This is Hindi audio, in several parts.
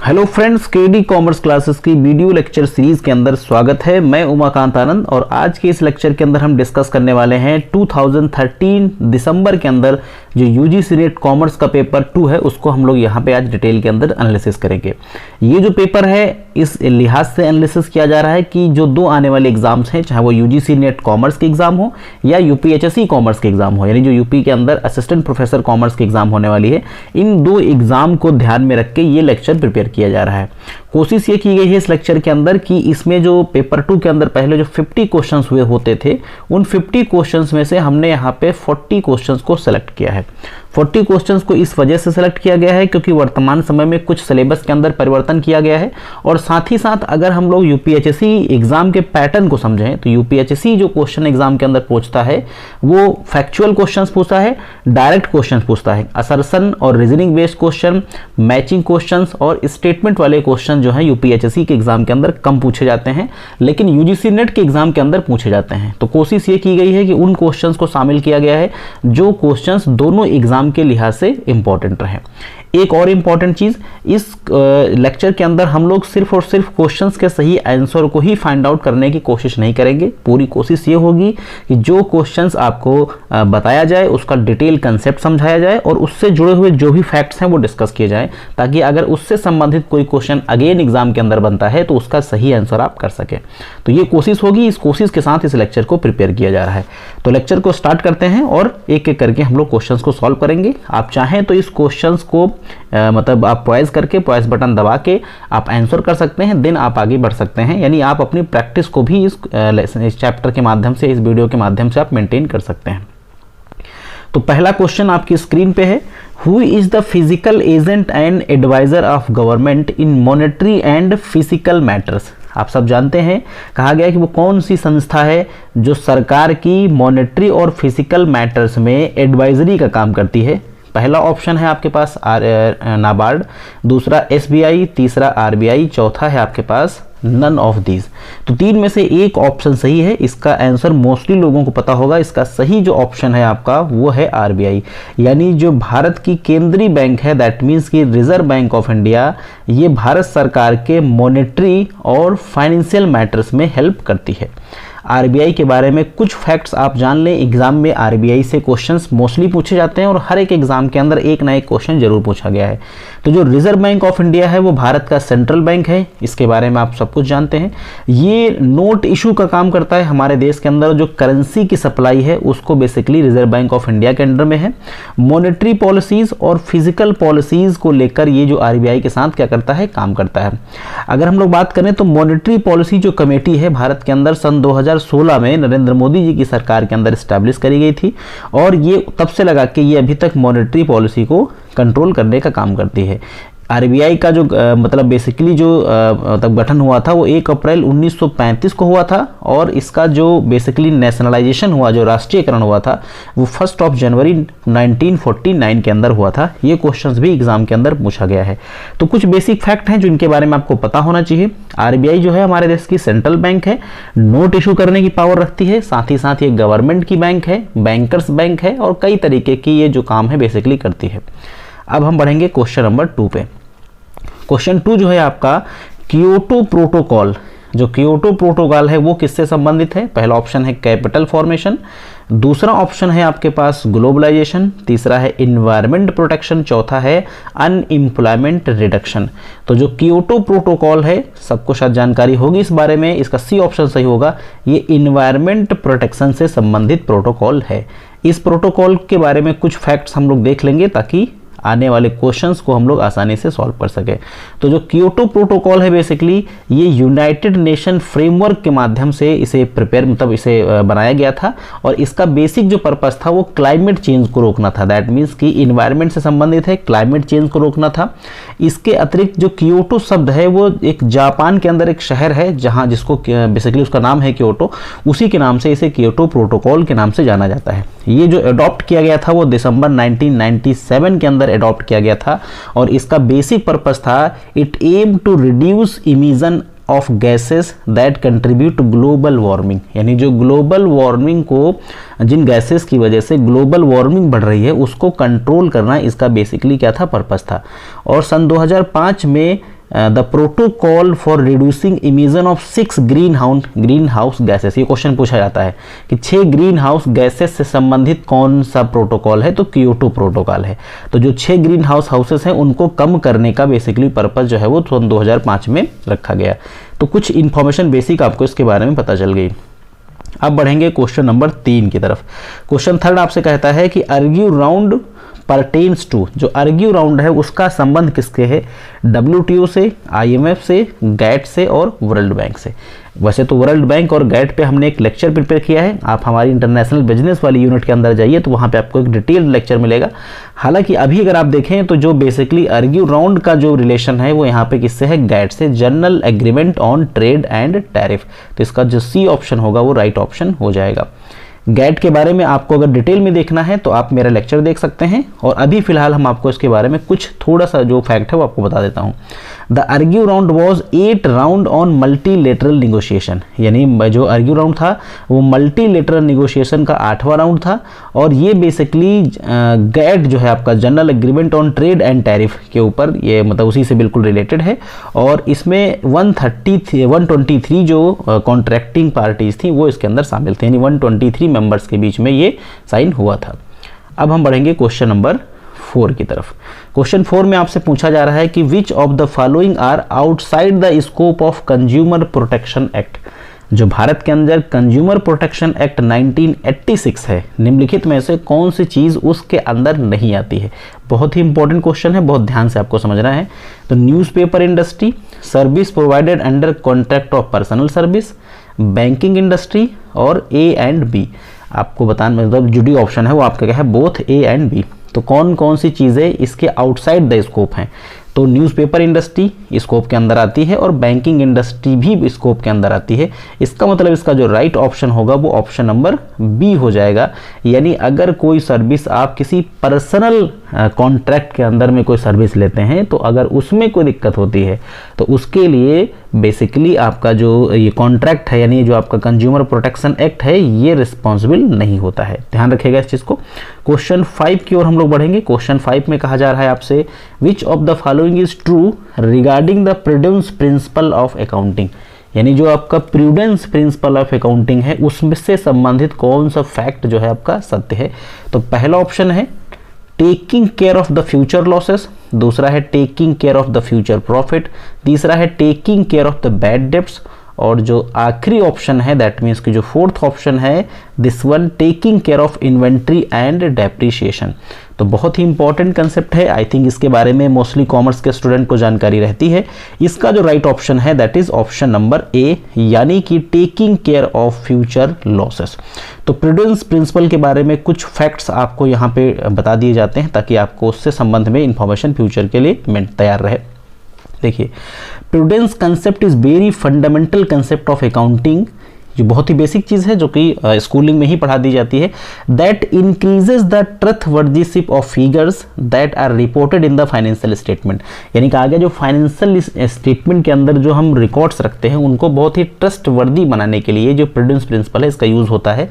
Hello friends, KD commerce classes की वीडियो लेक्चर सीरीज के अंदर स्वागत है। मैं उमाकांत आनंद और आज के इस लेक्चर के अंदर हम डिस्कस करने वाले हैं 2013 दिसंबर के अंदर जो यूजीसी नेट कॉमर्स का पेपर 2 है उसको हम लोग यहाँ पे आज डिटेल के अंदर एनालिसिस करेंगे। ये जो पेपर है इस लिहाज से एनालिसिस किया जा रहा है कि जो दो आने वाले एग्जाम्स हैं, चाहे वो यूजीसी नेट कॉमर्स के एग्जाम हो या यूपीएचएससी कॉमर्स के एग्जाम हो, यानी जो यूपी के अंदर असिस्टेंट प्रोफेसर कॉमर्स के एग्जाम होने वाली है, इन दो एग्जाम को ध्यान में रख के ये लेक्चर प्रिपेयर किया जा रहा है। कोशिश ये की गई है इस लेक्चर के अंदर कि इसमें जो पेपर 2 के अंदर पहले जो 50 क्वेश्चंस हुए होते थे, उन 50 क्वेश्चंस में से हमने यहाँ पे 40 क्वेश्चंस को सेलेक्ट किया है। 40 क्वेश्चंस को इस वजह से सेलेक्ट किया गया है क्योंकि वर्तमान समय में कुछ सिलेबस के अंदर परिवर्तन किया गया है और साथ ही साथ अगर हम लोग यूपीएचएससी एग्जाम के पैटर्न को समझें तो यूपीएचएससी जो क्वेश्चन एग्जाम के अंदर पूछता है वो फैक्चुअल क्वेश्चंस पूछता है, डायरेक्ट क्वेश्चंस पूछता है, असर्शन और reasoning based question, matching questions और स्टेटमेंट वाले क्वेश्चन जो है यूपीएचएससी के एग्जाम के अंदर कम पूछे जाते हैं, लेकिन यूजीसी नेट के एग्जाम के अंदर पूछे जाते हैं। तो कोशिश ये की गई है कि उन क्वेश्चंस को शामिल किया गया है जो क्वेश्चंस दोनों एग्जाम के लिहाज से इंपॉर्टेंट रहे। एक और इंपॉर्टेंट चीज, इस लेक्चर के अंदर हम लोग सिर्फ और सिर्फ क्वेश्चंस के सही आंसर को ही फाइंड आउट करने की कोशिश नहीं करेंगे। पूरी कोशिश ये होगी कि जो क्वेश्चंस आपको बताया जाए उसका डिटेल कंसेप्ट समझाया जाए और उससे जुड़े हुए जो भी फैक्ट्स हैं वो डिस्कस किए जाए, ताकि अगर उससे संबंधित कोई क्वेश्चन अगेन एग्जाम के अंदर बनता है तो उसका सही आंसर आप कर सकें। तो ये कोशिश होगी, इस कोशिश के साथ इस लेक्चर को प्रिपेयर किया जा रहा है। तो लेक्चर को स्टार्ट करते हैं और एक एक करके हम लोग क्वेश्चंस को सॉल्व करेंगे। आप चाहें तो इस क्वेश्चंस को मतलब आप पॉइज करके पॉइज बटन दबा के आप आंसर कर सकते हैं, देन आप आगे बढ़ सकते हैं, यानी आप अपनी प्रैक्टिस को भी इस चैप्टर के माध्यम से, इस वीडियो के माध्यम से आप मेंटेन कर सकते हैं। तो पहला क्वेश्चन आपकी स्क्रीन पे है, who is the fiscal agent and advisor of government in monetary and fiscal matters. आप सब जानते हैं, कहा गया कि वो कौन सी संस्था है जो सरकार की मॉनेटरी और फिजिकल मैटर्स में एडवाइजरी का काम करती है। पहला ऑप्शन है आपके पास नाबार्ड, दूसरा एसबीआई, तीसरा आरबीआई, चौथा है आपके पास नन ऑफ दीज। तो तीन में से एक ऑप्शन सही है। इसका आंसर मोस्टली लोगों को पता होगा। इसका सही जो ऑप्शन है आपका वो है आरबीआई, यानी जो भारत की केंद्रीय बैंक है, दैट मीन्स कि रिजर्व बैंक ऑफ इंडिया, ये भारत सरकार के मॉनेटरी और फाइनेंशियल मैटर्स में हेल्प करती है। आरबीआई के बारे में कुछ फैक्ट्स आप जान लें। एग्जाम में आरबीआई से क्वेश्चंस मोस्टली पूछे जाते हैं और हर एक एग्जाम के अंदर एक ना एक क्वेश्चन जरूर पूछा गया है। तो जो रिजर्व बैंक ऑफ इंडिया है वो भारत का सेंट्रल बैंक है, इसके बारे में आप सब कुछ जानते हैं। ये नोट इशू का काम करता है हमारे देश के अंदर। जो करेंसी की सप्लाई है उसको basically reserve Bank of India के अंडर में है। मॉनेटरी पॉलिसीज और फिजिकल पॉलिसीज को लेकर ये जो आरबीआई के साथ क्या करता है, काम करता है। अगर हम लोग बात करें तो मॉनेटरी पॉलिसी जो कमेटी है भारत के अंदर सन 2016 में नरेंद्र मोदी जी की सरकार के अंदर स्टैब्लिश करी गई थी और ये तब से लगा के ये अभी तक मॉनेटरी पॉलिसी को कंट्रोल करने का काम करती है। आरबीआई का जो मतलब बेसिकली जो तब गठन हुआ था वो 1 अप्रैल 1935 को हुआ था और इसका जो बेसिकली नेशनलाइजेशन हुआ, जो राष्ट्रीयकरण हुआ था, वो 1 जनवरी 1949 के अंदर हुआ था। ये क्वेश्चंस भी एग्जाम के अंदर पूछा गया है। तो कुछ बेसिक फैक्ट हैं जो इनके बारे में आपको पता होना चाहिए। आरबीआई जो है हमारे देश की सेंट्रल बैंक है, नोट इशू करने की पावर रखती है, साथ ही साथ ये गवर्नमेंट की बैंक है, बैंकर्स बैंक है और कई तरीके की ये जो काम है बेसिकली करती है। अब हम बढ़ेंगे क्वेश्चन नंबर 2 पे। क्वेश्चन 2 जो है आपका, कियोटो प्रोटोकॉल, जो कियोटो प्रोटोकॉल है वो किससे संबंधित है। पहला ऑप्शन है कैपिटल फॉर्मेशन, दूसरा ऑप्शन है आपके पास ग्लोबलाइजेशन, तीसरा है इन्वायरमेंट प्रोटेक्शन, चौथा है अनएम्प्लॉयमेंट रिडक्शन। तो जो कियोटो प्रोटोकॉल है सबको शायद जानकारी होगी इस बारे में, इसका सी ऑप्शन सही होगा। ये इन्वायरमेंट प्रोटेक्शन से संबंधित प्रोटोकॉल है। इस प्रोटोकॉल के बारे में कुछ फैक्ट्स हम लोग देख लेंगे ताकि आने वाले क्वेश्चंस को हम लोग आसानी से सॉल्व कर सके। तो जो कियोटो प्रोटोकॉल है बेसिकली ये यूनाइटेड नेशन फ्रेमवर्क के माध्यम से इसे प्रिपेयर मतलब इसे बनाया गया था और इसका बेसिक जो पर्पस था वो क्लाइमेट चेंज को रोकना था। दैट मीन्स कि इन्वायरमेंट से संबंधित है, क्लाइमेट चेंज को रोकना था। इसके अतिरिक्त जो कियोटो शब्द है वो एक जापान के अंदर एक शहर है जहाँ जिसको बेसिकली उसका नाम है कियोटो, उसी के नाम से इसे कियोटो प्रोटोकॉल के नाम से जाना जाता है। ये जो अडॉप्ट किया गया था वो दिसंबर 1997 के अंदर अडॉप्ट किया गया था और इसका बेसिक पर्पस था, it aim to reduce emission of gases that contribute to global warming, यानी जो ग्लोबल वार्मिंग को, जिन गैसेस की वजह से ग्लोबल वार्मिंग बढ़ रही है उसको कंट्रोल करना इसका बेसिकली क्या था, पर्पस था। और सन 2005 में the protocol for reducing emission of 6 green house gases. ये क्वेश्चन पूछा जाता है कि 6 ग्रीन हाउस गैसेस से संबंधित कौन सा प्रोटोकॉल है, तो क्योटो प्रोटोकॉल है। तो जो 6 ग्रीन हाउसेस हैं उनको कम करने का बेसिकली पर्पस जो है वो 2005 में रखा गया। तो कुछ इंफॉर्मेशन बेसिक आपको इसके बारे में पता चल गई। अब बढ़ेंगे क्वेश्चन नंबर 3 की तरफ। क्वेश्चन 3 आपसे कहता है कि आर्ग्यू राउंड परटेन्स टू, जो आर्ग्यू राउंड है उसका संबंध किसके है, WTO से, IMF से, गैट से और वर्ल्ड बैंक से। वैसे तो वर्ल्ड बैंक और गैट पे हमने एक लेक्चर प्रिपेयर किया है, आप हमारी इंटरनेशनल बिजनेस वाली यूनिट के अंदर जाइए तो वहाँ पे आपको एक डिटेल्ड लेक्चर मिलेगा। हालांकि अभी अगर आप देखें तो जो बेसिकली आर्ग्यू राउंड का जो रिलेशन है वो यहाँ पे किससे है, गैट से, general agreement on trade and tariff. तो इसका जो C ऑप्शन होगा वो राइट ऑप्शन हो जाएगा। गैट के बारे में आपको अगर डिटेल में देखना है तो आप मेरा लेक्चर देख सकते हैं, और अभी फिलहाल हम आपको इसके बारे में कुछ थोड़ा सा जो फैक्ट है वो आपको बता देता हूँ। The argue round was 8 round on multilateral negotiation, यानी जो आर्ग्यू राउंड था वो मल्टीलेटरल निगोशिएशन का 8वां राउंड था, और ये बेसिकली गैट जो है आपका general agreement on trade and tariff के ऊपर, ये मतलब उसी से बिल्कुल रिलेटेड है। और इसमें 123 जो कॉन्ट्रैक्टिंग पार्टीज थी वो इसके अंदर शामिल थे, यानी 123 मेंबर्स के बीच में ये साइन हुआ था। अब हम बढ़ेंगे क्वेश्चन नंबर 4 की तरफ। क्वेश्चन 4 में आपसे पूछा जा रहा है कि which of the following are outside the scope of consumer protection act. जो भारत के अंदर कंज्यूमर प्रोटेक्शन एक्ट 1986 है, निम्नलिखित में से कौन सी चीज उसके अंदर नहीं आती है। बहुत ही इंपॉर्टेंट क्वेश्चन है, बहुत ध्यान से आपको समझना है। तो newspaper industry, service provided under contract of personal service, banking industry और A एंड B। आपको बताना मतलब जो डी ऑप्शन है वो आपका क्या है, बोथ A एंड B। तो कौन कौन सी चीज़ें इसके आउटसाइड द स्कोप हैं, तो न्यूज़पेपर इंडस्ट्री स्कोप के अंदर आती है और बैंकिंग इंडस्ट्री भी स्कोप के अंदर आती है। इसका मतलब इसका जो राइट ऑप्शन होगा वो ऑप्शन नंबर B हो जाएगा। यानी अगर कोई सर्विस आप किसी पर्सनल कॉन्ट्रैक्ट के अंदर में कोई सर्विस लेते हैं तो अगर उसमें कोई दिक्कत होती है तो उसके लिए बेसिकली आपका जो ये कॉन्ट्रैक्ट है, यानी जो आपका कंज्यूमर प्रोटेक्शन एक्ट है, ये रिस्पॉन्सिबल नहीं होता है। ध्यान रखिएगा इस चीज़ को। क्वेश्चन 5 की ओर हम लोग बढ़ेंगे। क्वेश्चन 5 में कहा जा रहा है आपसे विच of the following is true regarding the prudence principle of accounting, यानी जो आपका प्रूडेंस प्रिंसिपल ऑफ अकाउंटिंग है उसमें से संबंधित कौन सा फैक्ट जो है आपका सत्य है। तो पहला ऑप्शन है taking care of the future losses, दूसरा है taking care of the future profit, तीसरा है taking care of the bad debts, और जो आखिरी ऑप्शन है दैट मीन्स कि जो फोर्थ ऑप्शन है this one taking care of inventory and depreciation. तो बहुत ही इंपॉर्टेंट कंसेप्ट है, आई थिंक इसके बारे में मोस्टली कॉमर्स के स्टूडेंट को जानकारी रहती है। इसका जो राइट ऑप्शन है that is option number A, यानी कि taking care of future losses. तो प्रूडेंस प्रिंसिपल के बारे में कुछ फैक्ट्स आपको यहाँ पे बता दिए जाते हैं ताकि आपको उससे संबंध में इंफॉर्मेशन फ्यूचर के लिए तैयार रहे। देखिए, prudence concept is very fundamental concept of accounting, जो बहुत ही बेसिक चीज़ है जो कि स्कूलिंग में ही पढ़ा दी जाती है। That increases the trustworthiship of figures that are reported in the financial statement, यानी कि आगे जो फाइनेंशियल स्टेटमेंट के अंदर जो हम रिकॉर्ड्स रखते हैं उनको बहुत ही ट्रस्टवर्दी बनाने के लिए जो प्रूडेंस प्रिंसिपल है इसका यूज होता है।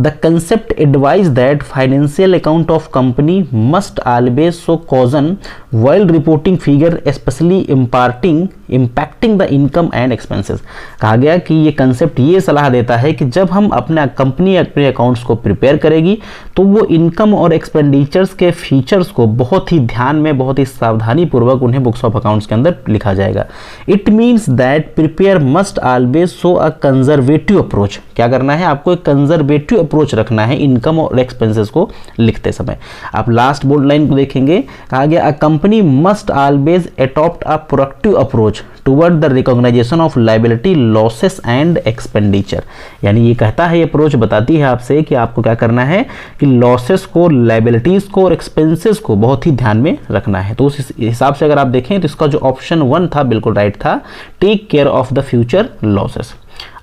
The concept advise that financial account of company must always show caution while reporting figure specially impacting the income and expenses. कहा गया कि ये कंसेप्ट ये सलाह देता है कि जब हम अपना कंपनी अपने अकाउंट्स को प्रिपेयर करेगी तो वो इनकम और एक्सपेंडिचर्स के फीचर्स को बहुत ही ध्यान में, बहुत ही सावधानी पूर्वक उन्हें बुक्स ऑफ अकाउंट्स के अंदर लिखा जाएगा। It means that prepare must always show a conservative approach. क्या करना है, आपको एक कंजर्वेटिव अप्रोच रखना है इनकम और एक्सपेंसेस को लिखते समय। आप लास्ट बोल्ड लाइन को देखेंगे, कहा गया a company must always adopt a proactive approach toward the recognisation of liability losses and expenditure. यानी ये कहता है, ये अप्रोच बताती है आपसे कि आपको क्या करना है कि लॉसेस को, लायबिलिटीज को और एक्सपेंसेस को बहुत ही ध्यान में रखना है। तो उस हिसाब से अगर आप देखें तो इसका जो ऑप्शन 1 था बिल्कुल राइट था, take care of the future losses.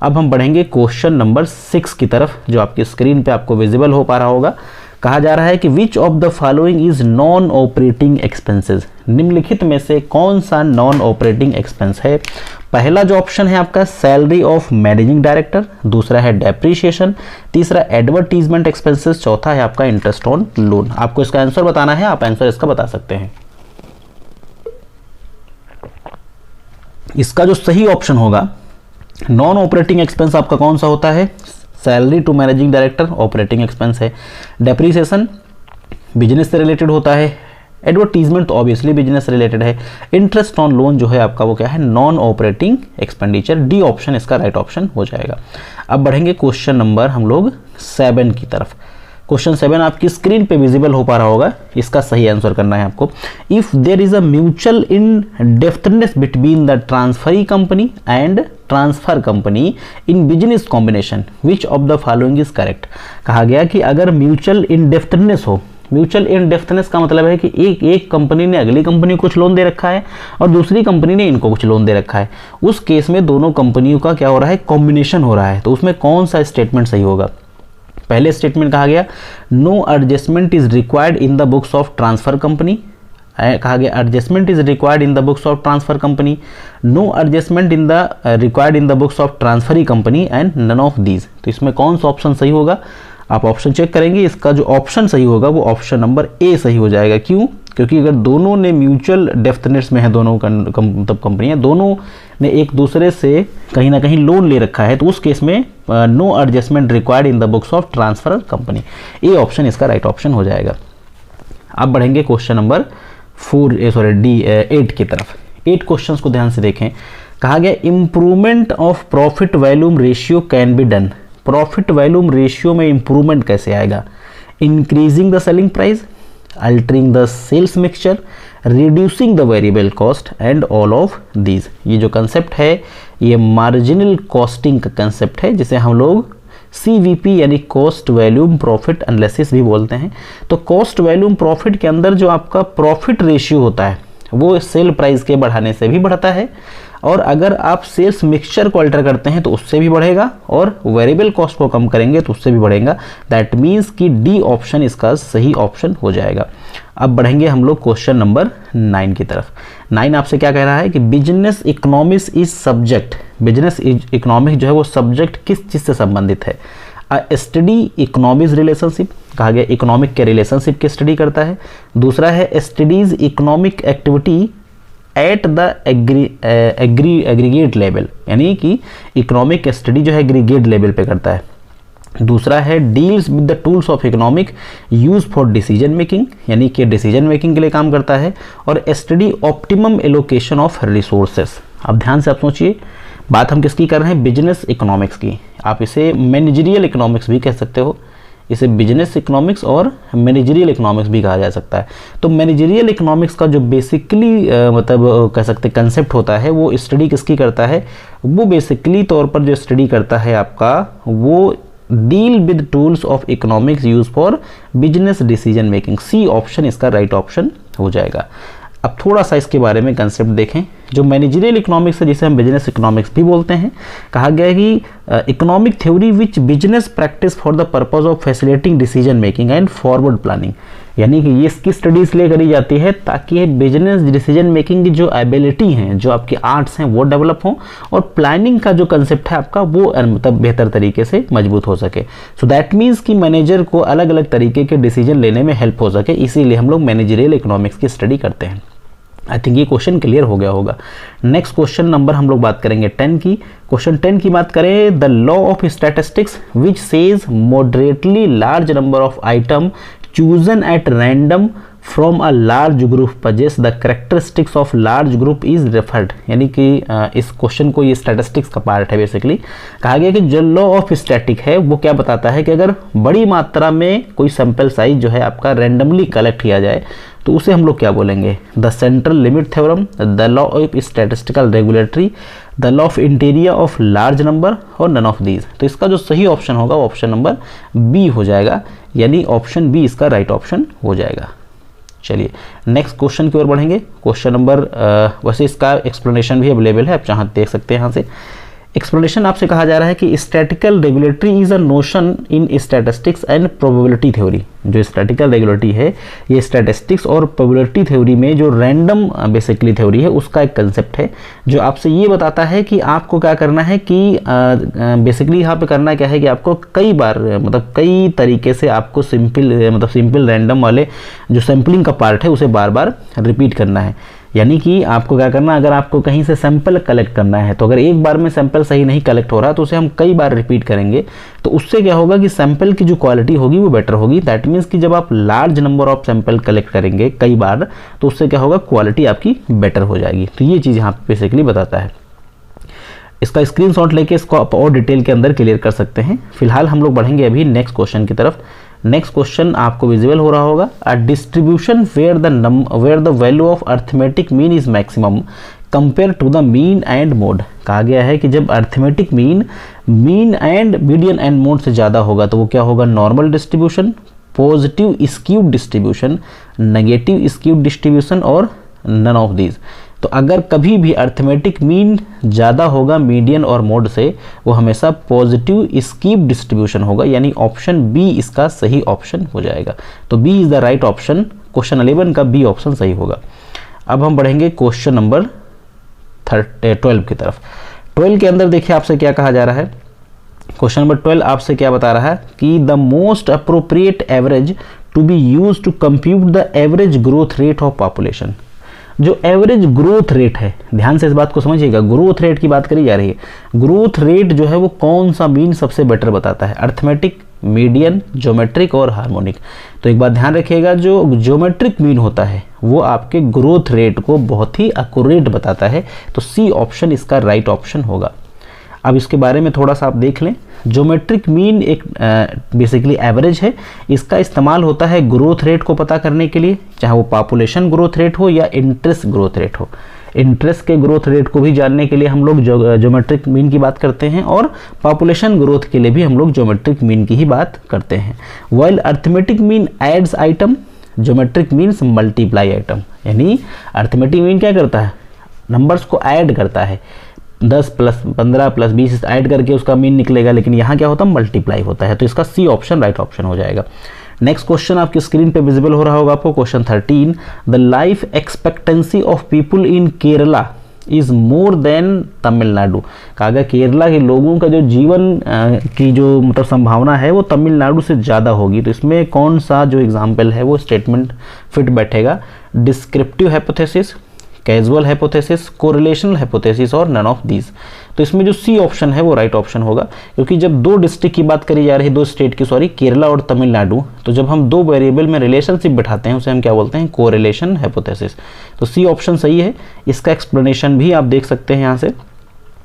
अब हम बढ़ेंगे क्वेश्चन नंबर 6 की तरफ, जो आपकी स्क्रीन पे आपको विजिबल हो पा रहा होगा। कहा जा रहा है कि which of the following is non operating expenses, निम्नलिखित में से कौन सा नॉन ऑपरेटिंग एक्सपेंस है। पहला जो ऑप्शन है आपका सैलरी ऑफ मैनेजिंग डायरेक्टर, दूसरा है डेप्रीशिएशन, तीसरा एडवर्टीजमेंट एक्सपेंसेस, चौथा है आपका इंटरेस्ट ऑन लोन। आपको इसका आंसर बताना है, आप आंसर इसका बता सकते हैं। इसका जो सही ऑप्शन होगा, नॉन ऑपरेटिंग एक्सपेंस आपका कौन सा होता है? Salary to managing director operating expense है। डेप्रीसिएशन बिजनेस से रिलेटेड होता है। एडवर्टीजमेंट तो ऑब्वियसली बिजनेस से रिलेटेड है। इंटरेस्ट ऑन लोन जो है आपका वो क्या है? Non operating expenditure. D option इसका राइट ऑप्शन हो जाएगा। अब बढ़ेंगे क्वेश्चन नंबर हम लोग 7 की तरफ। क्वेश्चन 7 आपकी स्क्रीन पे विजिबल हो पा रहा होगा। इसका सही आंसर करना है आपको। If there is a mutual indebtedness between the transferee company and transfer company in business combination, which of the following is correct. कहा गया कि अगर म्यूचुअल इंडेप्थनेस हो, म्यूचुअल इंडेप्थनेस का मतलब है कि एक कंपनी ने अगली कंपनी को कुछ लोन दे रखा है और दूसरी कंपनी ने इनको कुछ लोन दे रखा है, उस केस में दोनों कंपनियों का क्या हो रहा है? कॉम्बिनेशन हो रहा है। तो उसमें कौन सा स्टेटमेंट सही होगा? पहले स्टेटमेंट कहा गया no adjustment is required in the books of transfer company, कहा गया adjustment is required in the books of transfer company, no adjustment in the required in the books of transferee company and none of these. तो इसमें कौन सा ऑप्शन सही होगा? आप ऑप्शन चेक करेंगे, इसका जो ऑप्शन सही होगा वो ऑप्शन नंबर ए सही हो जाएगा। क्यों? क्योंकि अगर दोनों ने म्यूचुअल डेप्थनेस में है, दोनों मतलब कंपनियां दोनों ने एक दूसरे से कहीं ना कहीं लोन ले रखा है, तो उस केस में no adjustment required in the books of transfer company. A option इसका राइट ऑप्शन हो जाएगा। अब बढ़ेंगे क्वेश्चन नंबर 8 की तरफ। 8 क्वेश्चंस को ध्यान से देखें। कहा गया improvement of profit volume ratio can be done. Profit volume ratio में इंप्रूवमेंट कैसे आएगा? Increasing the selling price, altering the sales mixture, reducing the variable cost and all of these. ये जो कंसेप्ट है ये मार्जिनल कॉस्टिंग का कंसेप्ट है, जिसे हम लोग CVP यानी कॉस्ट वैल्यूम प्रॉफिट एनालिसिस भी बोलते हैं। तो कॉस्ट वैल्यूम प्रॉफिट के अंदर जो आपका प्रॉफिट रेशियो होता है वो सेल प्राइस के बढ़ाने से भी बढ़ता है, और अगर आप सेल्स मिक्सचर को अल्टर करते हैं तो उससे भी बढ़ेगा, और वेरिएबल कॉस्ट को कम करेंगे तो उससे भी बढ़ेगा। दैट मीन्स कि डी ऑप्शन इसका सही ऑप्शन हो जाएगा। अब बढ़ेंगे हम लोग क्वेश्चन नंबर 9 की तरफ। 9 आपसे क्या कह रहा है कि business economics is subject. Business economics जो है वो सब्जेक्ट किस चीज़ से संबंधित है? स्टडी इकोनॉमिक्स रिलेशनशिप, कहा गया इकोनॉमिक के रिलेशनशिप की स्टडी करता है। दूसरा है studies economic activity at the aggregate level, यानी कि इकोनॉमिक स्टडी जो है एग्रीगेट लेवल पे करता है। दूसरा है deals with the tools of economic use for decision making, यानी कि डिसीजन मेकिंग के लिए काम करता है। और study optimum allocation of resources. अब ध्यान से आप सोचिए, बात हम किसकी कर रहे हैं? बिजनेस इकोनॉमिक्स की। आप इसे मैनेजरियल इकोनॉमिक्स भी कह सकते हो, इसे बिजनेस इकोनॉमिक्स और मैनेजरियल इकोनॉमिक्स भी कहा जा सकता है। तो मैनेजरियल इकोनॉमिक्स का जो बेसिकली मतलब कह सकते हैं कंसेप्ट होता है, वो स्टडी किसकी करता है? वो बेसिकली तौर पर जो स्टडी करता है आपका, वो deal with tools of economics use for business decision making. C option इसका राइट ऑप्शन हो जाएगा। अब थोड़ा सा इसके बारे में कंसेप्ट देखें। जो मैनेजरियल इकोनॉमिक्स है, जिसे हम बिजनेस इकोनॉमिक्स भी बोलते हैं, कहा गया है कि economic theory which business practice for the purpose of facilitating decision making and forward planning, यानी कि ये इसकी स्टडी इसलिए करी जाती है ताकि बिजनेस डिसीजन मेकिंग की जो एबिलिटी हैं, जो आपकी आर्ट्स हैं, वो डेवलप हों, और प्लानिंग का जो कंसेप्ट है आपका वो मतलब बेहतर तरीके से मजबूत हो सके। सो दैट मीन्स कि मैनेजर को अलग अलग तरीके के डिसीजन लेने में हेल्प हो सके, इसीलिए हम लोग मैनेजरियल इकोनॉमिक्स की स्टडी करते हैं। आई थिंक ये क्वेश्चन क्लियर हो गया होगा। नेक्स्ट क्वेश्चन नंबर हम लोग बात करेंगे 10 की। क्वेश्चन 10 की बात करें, the law of statistics which says moderately large number of item chosen at random from a large group possess the characteristics of large group is referred, यानी कि इस क्वेश्चन को ये स्टैटिस्टिक्स का पार्ट है। बेसिकली कहा गया कि जो लॉ ऑफ स्टैटिक है वो क्या बताता है कि अगर बड़ी मात्रा में कोई सैंपल साइज जो है आपका रैंडमली कलेक्ट किया जाए तो उसे हम लोग क्या बोलेंगे? The central limit theorem, the law of statistical regulatory, the law of interior of large number, और नन ऑफ दीज। तो इसका जो सही ऑप्शन होगा वो ऑप्शन नंबर बी हो जाएगा, यानी ऑप्शन बी इसका राइट ऑप्शन हो जाएगा। चलिए नेक्स्ट क्वेश्चन की ओर बढ़ेंगे। क्वेश्चन नंबर वैसे इसका एक्सप्लेनेशन भी अवेलेबल है, आप चाहे देख सकते हैं यहाँ से। एक्सप्लेनेशन आपसे कहा जा रहा है कि statistical regulatory is a notion in statistics and probability theory. जो स्टैटिकल रेगुलेटरी है ये स्टैटिस्टिक्स और प्रोबेबिलिटी थ्योरी में जो रैंडम बेसिकली थ्योरी है उसका एक कंसेप्ट है, जो आपसे ये बताता है कि आपको क्या करना है कि बेसिकली यहाँ पे करना क्या है कि आपको कई बार मतलब कई तरीके से आपको सिंपल रैंडम वाले जो सैम्पलिंग का पार्ट है उसे बार बार रिपीट करना है। यानी कि आपको क्या करना, अगर आपको कहीं से सैंपल कलेक्ट करना है तो अगर एक बार में सैंपल सही नहीं कलेक्ट हो रहा तो उसे हम कई बार रिपीट करेंगे, तो उससे क्या होगा कि सैंपल की जो क्वालिटी होगी वो बेटर होगी। दैट मीन्स कि जब आप large number of sample collect करेंगे कई बार तो उससे क्या होगा, क्वालिटी आपकी बेटर हो जाएगी। तो ये चीज़ यहाँ पे बेसिकली बताता है। इसका स्क्रीनशॉट लेके इसको आप और डिटेल के अंदर क्लियर कर सकते हैं। फिलहाल हम लोग बढ़ेंगे अभी नेक्स्ट क्वेश्चन की तरफ। नेक्स्ट क्वेश्चन आपको विजिबल हो रहा होगा। A distribution where the value of arithmetic mean is maximum compare to the mean and mode. कहा गया है कि जब arithmetic mean and median and mode से ज़्यादा होगा तो वो क्या होगा, normal distribution, positive skewed distribution, negative skewed distribution और नन ऑफ दीज। तो अगर कभी भी अर्थमेटिक मीन ज़्यादा होगा मीडियन और मोड से, वो हमेशा पॉजिटिव स्क्यूड डिस्ट्रीब्यूशन होगा, यानी ऑप्शन बी इसका सही ऑप्शन हो जाएगा। तो B is the right option. Question 11 का बी ऑप्शन सही होगा। अब हम बढ़ेंगे क्वेश्चन नंबर 12 की तरफ। 12 के अंदर देखिए आपसे क्या कहा जा रहा है। क्वेश्चन नंबर 12 आपसे क्या बता रहा है कि the most appropriate average to be use to compute the average growth rate of population. जो एवरेज ग्रोथ रेट है, ध्यान से इस बात को समझिएगा, ग्रोथ रेट की बात करी जा रही है। ग्रोथ रेट जो है वो कौन सा मीन सबसे बेटर बताता है, अर्थमेटिक, मीडियन, ज्योमेट्रिक और हार्मोनिक। तो एक बात ध्यान रखिएगा, जो ज्योमेट्रिक मीन होता है वो आपके ग्रोथ रेट को बहुत ही एक्यूरेट बताता है। तो सी ऑप्शन इसका राइट ऑप्शन होगा। अब इसके बारे में थोड़ा सा आप देख लें। ज्योमेट्रिक मीन एक बेसिकली एवरेज है। इसका इस्तेमाल होता है ग्रोथ रेट को पता करने के लिए, चाहे वो पॉपुलेशन ग्रोथ रेट हो या इंटरेस्ट ग्रोथ रेट हो। इंटरेस्ट के ग्रोथ रेट को भी जानने के लिए हम लोग ज्योमेट्रिक मीन की बात करते हैं और पॉपुलेशन ग्रोथ के लिए भी हम लोग ज्योमेट्रिक मीन की ही बात करते हैं। While arithmetic mean adds item, geometric means multiply item. यानी अर्थमेटिक मीन क्या करता है, नंबर्स को ऐड करता है, 10 प्लस 15 प्लस 20 ऐड करके उसका मीन निकलेगा, लेकिन यहाँ क्या होता है, मल्टीप्लाई होता है। तो इसका सी ऑप्शन राइट ऑप्शन हो जाएगा। नेक्स्ट क्वेश्चन आपकी स्क्रीन पे विजिबल हो रहा होगा आपको, question 13। The life expectancy of people in Kerala is more than Tamil Nadu. कहा गया केरला के लोगों का जो जीवन की जो मतलब संभावना है वो तमिलनाडु से ज़्यादा होगी। तो इसमें कौन सा जो एग्जाम्पल है वो स्टेटमेंट फिट बैठेगा, descriptive hypothesis, casual hypothesis, correlational hypothesis और नन ऑफ दीज। तो इसमें जो सी ऑप्शन है वो राइट ऑप्शन होगा, क्योंकि जब दो डिस्ट्रिक्ट की बात करी जा रही है, दो स्टेट की, सॉरी, केरला और तमिलनाडु, तो जब हम दो वेरिएबल में रिलेशनशिप बिठाते हैं उसे हम क्या बोलते हैं, कोरिलेशन हाइपोथेसिस। तो सी ऑप्शन सही है। इसका एक्सप्लेनेशन भी आप देख सकते हैं। यहाँ से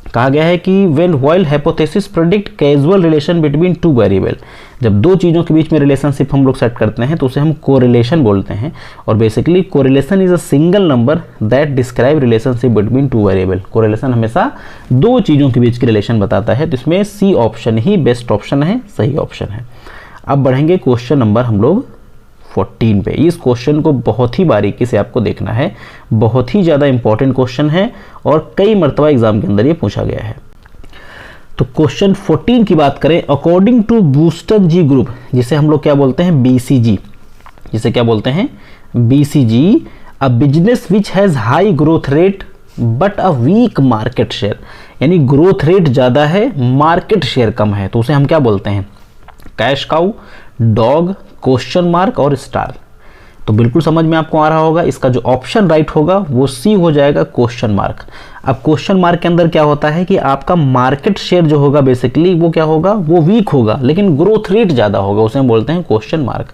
कहा गया है कि when while hypothesis predict casual relation between two variable, जब दो चीज़ों के बीच में रिलेशनशिप हम लोग सेट करते हैं तो उसे हम कोरिलेशन बोलते हैं। और basically correlation is a single number that describe relationship between two variable. Correlation हमेशा दो चीज़ों के बीच की रिलेशन बताता है। तो इसमें सी ऑप्शन ही बेस्ट ऑप्शन है, सही ऑप्शन है। अब बढ़ेंगे क्वेश्चन नंबर हम लोग 14 पे। इस क्वेश्चन को बहुत ही बारीकी से आपको देखना है, बहुत ही ज़्यादा इंपॉर्टेंट क्वेश्चन है और कई मरतबा एग्जाम के अंदर ये पूछा गया है। तो क्वेश्चन 14 की बात करें, according to Boston G group, जिसे हम लोग क्या बोलते हैं, बीसीजी, जिसे क्या बोलते हैं, BCG, a business which has high growth rate but a weak market share. यानी ग्रोथ रेट ज़्यादा है, मार्केट शेयर कम है, तो उसे हम क्या बोलते हैं, cash cow, dog, question mark और स्टार। तो बिल्कुल समझ में आपको आ रहा होगा, इसका जो ऑप्शन राइट होगा वो सी हो जाएगा, क्वेश्चन मार्क। अब क्वेश्चन मार्क के अंदर क्या होता है कि आपका मार्केट शेयर जो होगा बेसिकली वो क्या होगा, वो वीक होगा, लेकिन ग्रोथ रेट ज़्यादा होगा, उसे हम बोलते हैं क्वेश्चन मार्क।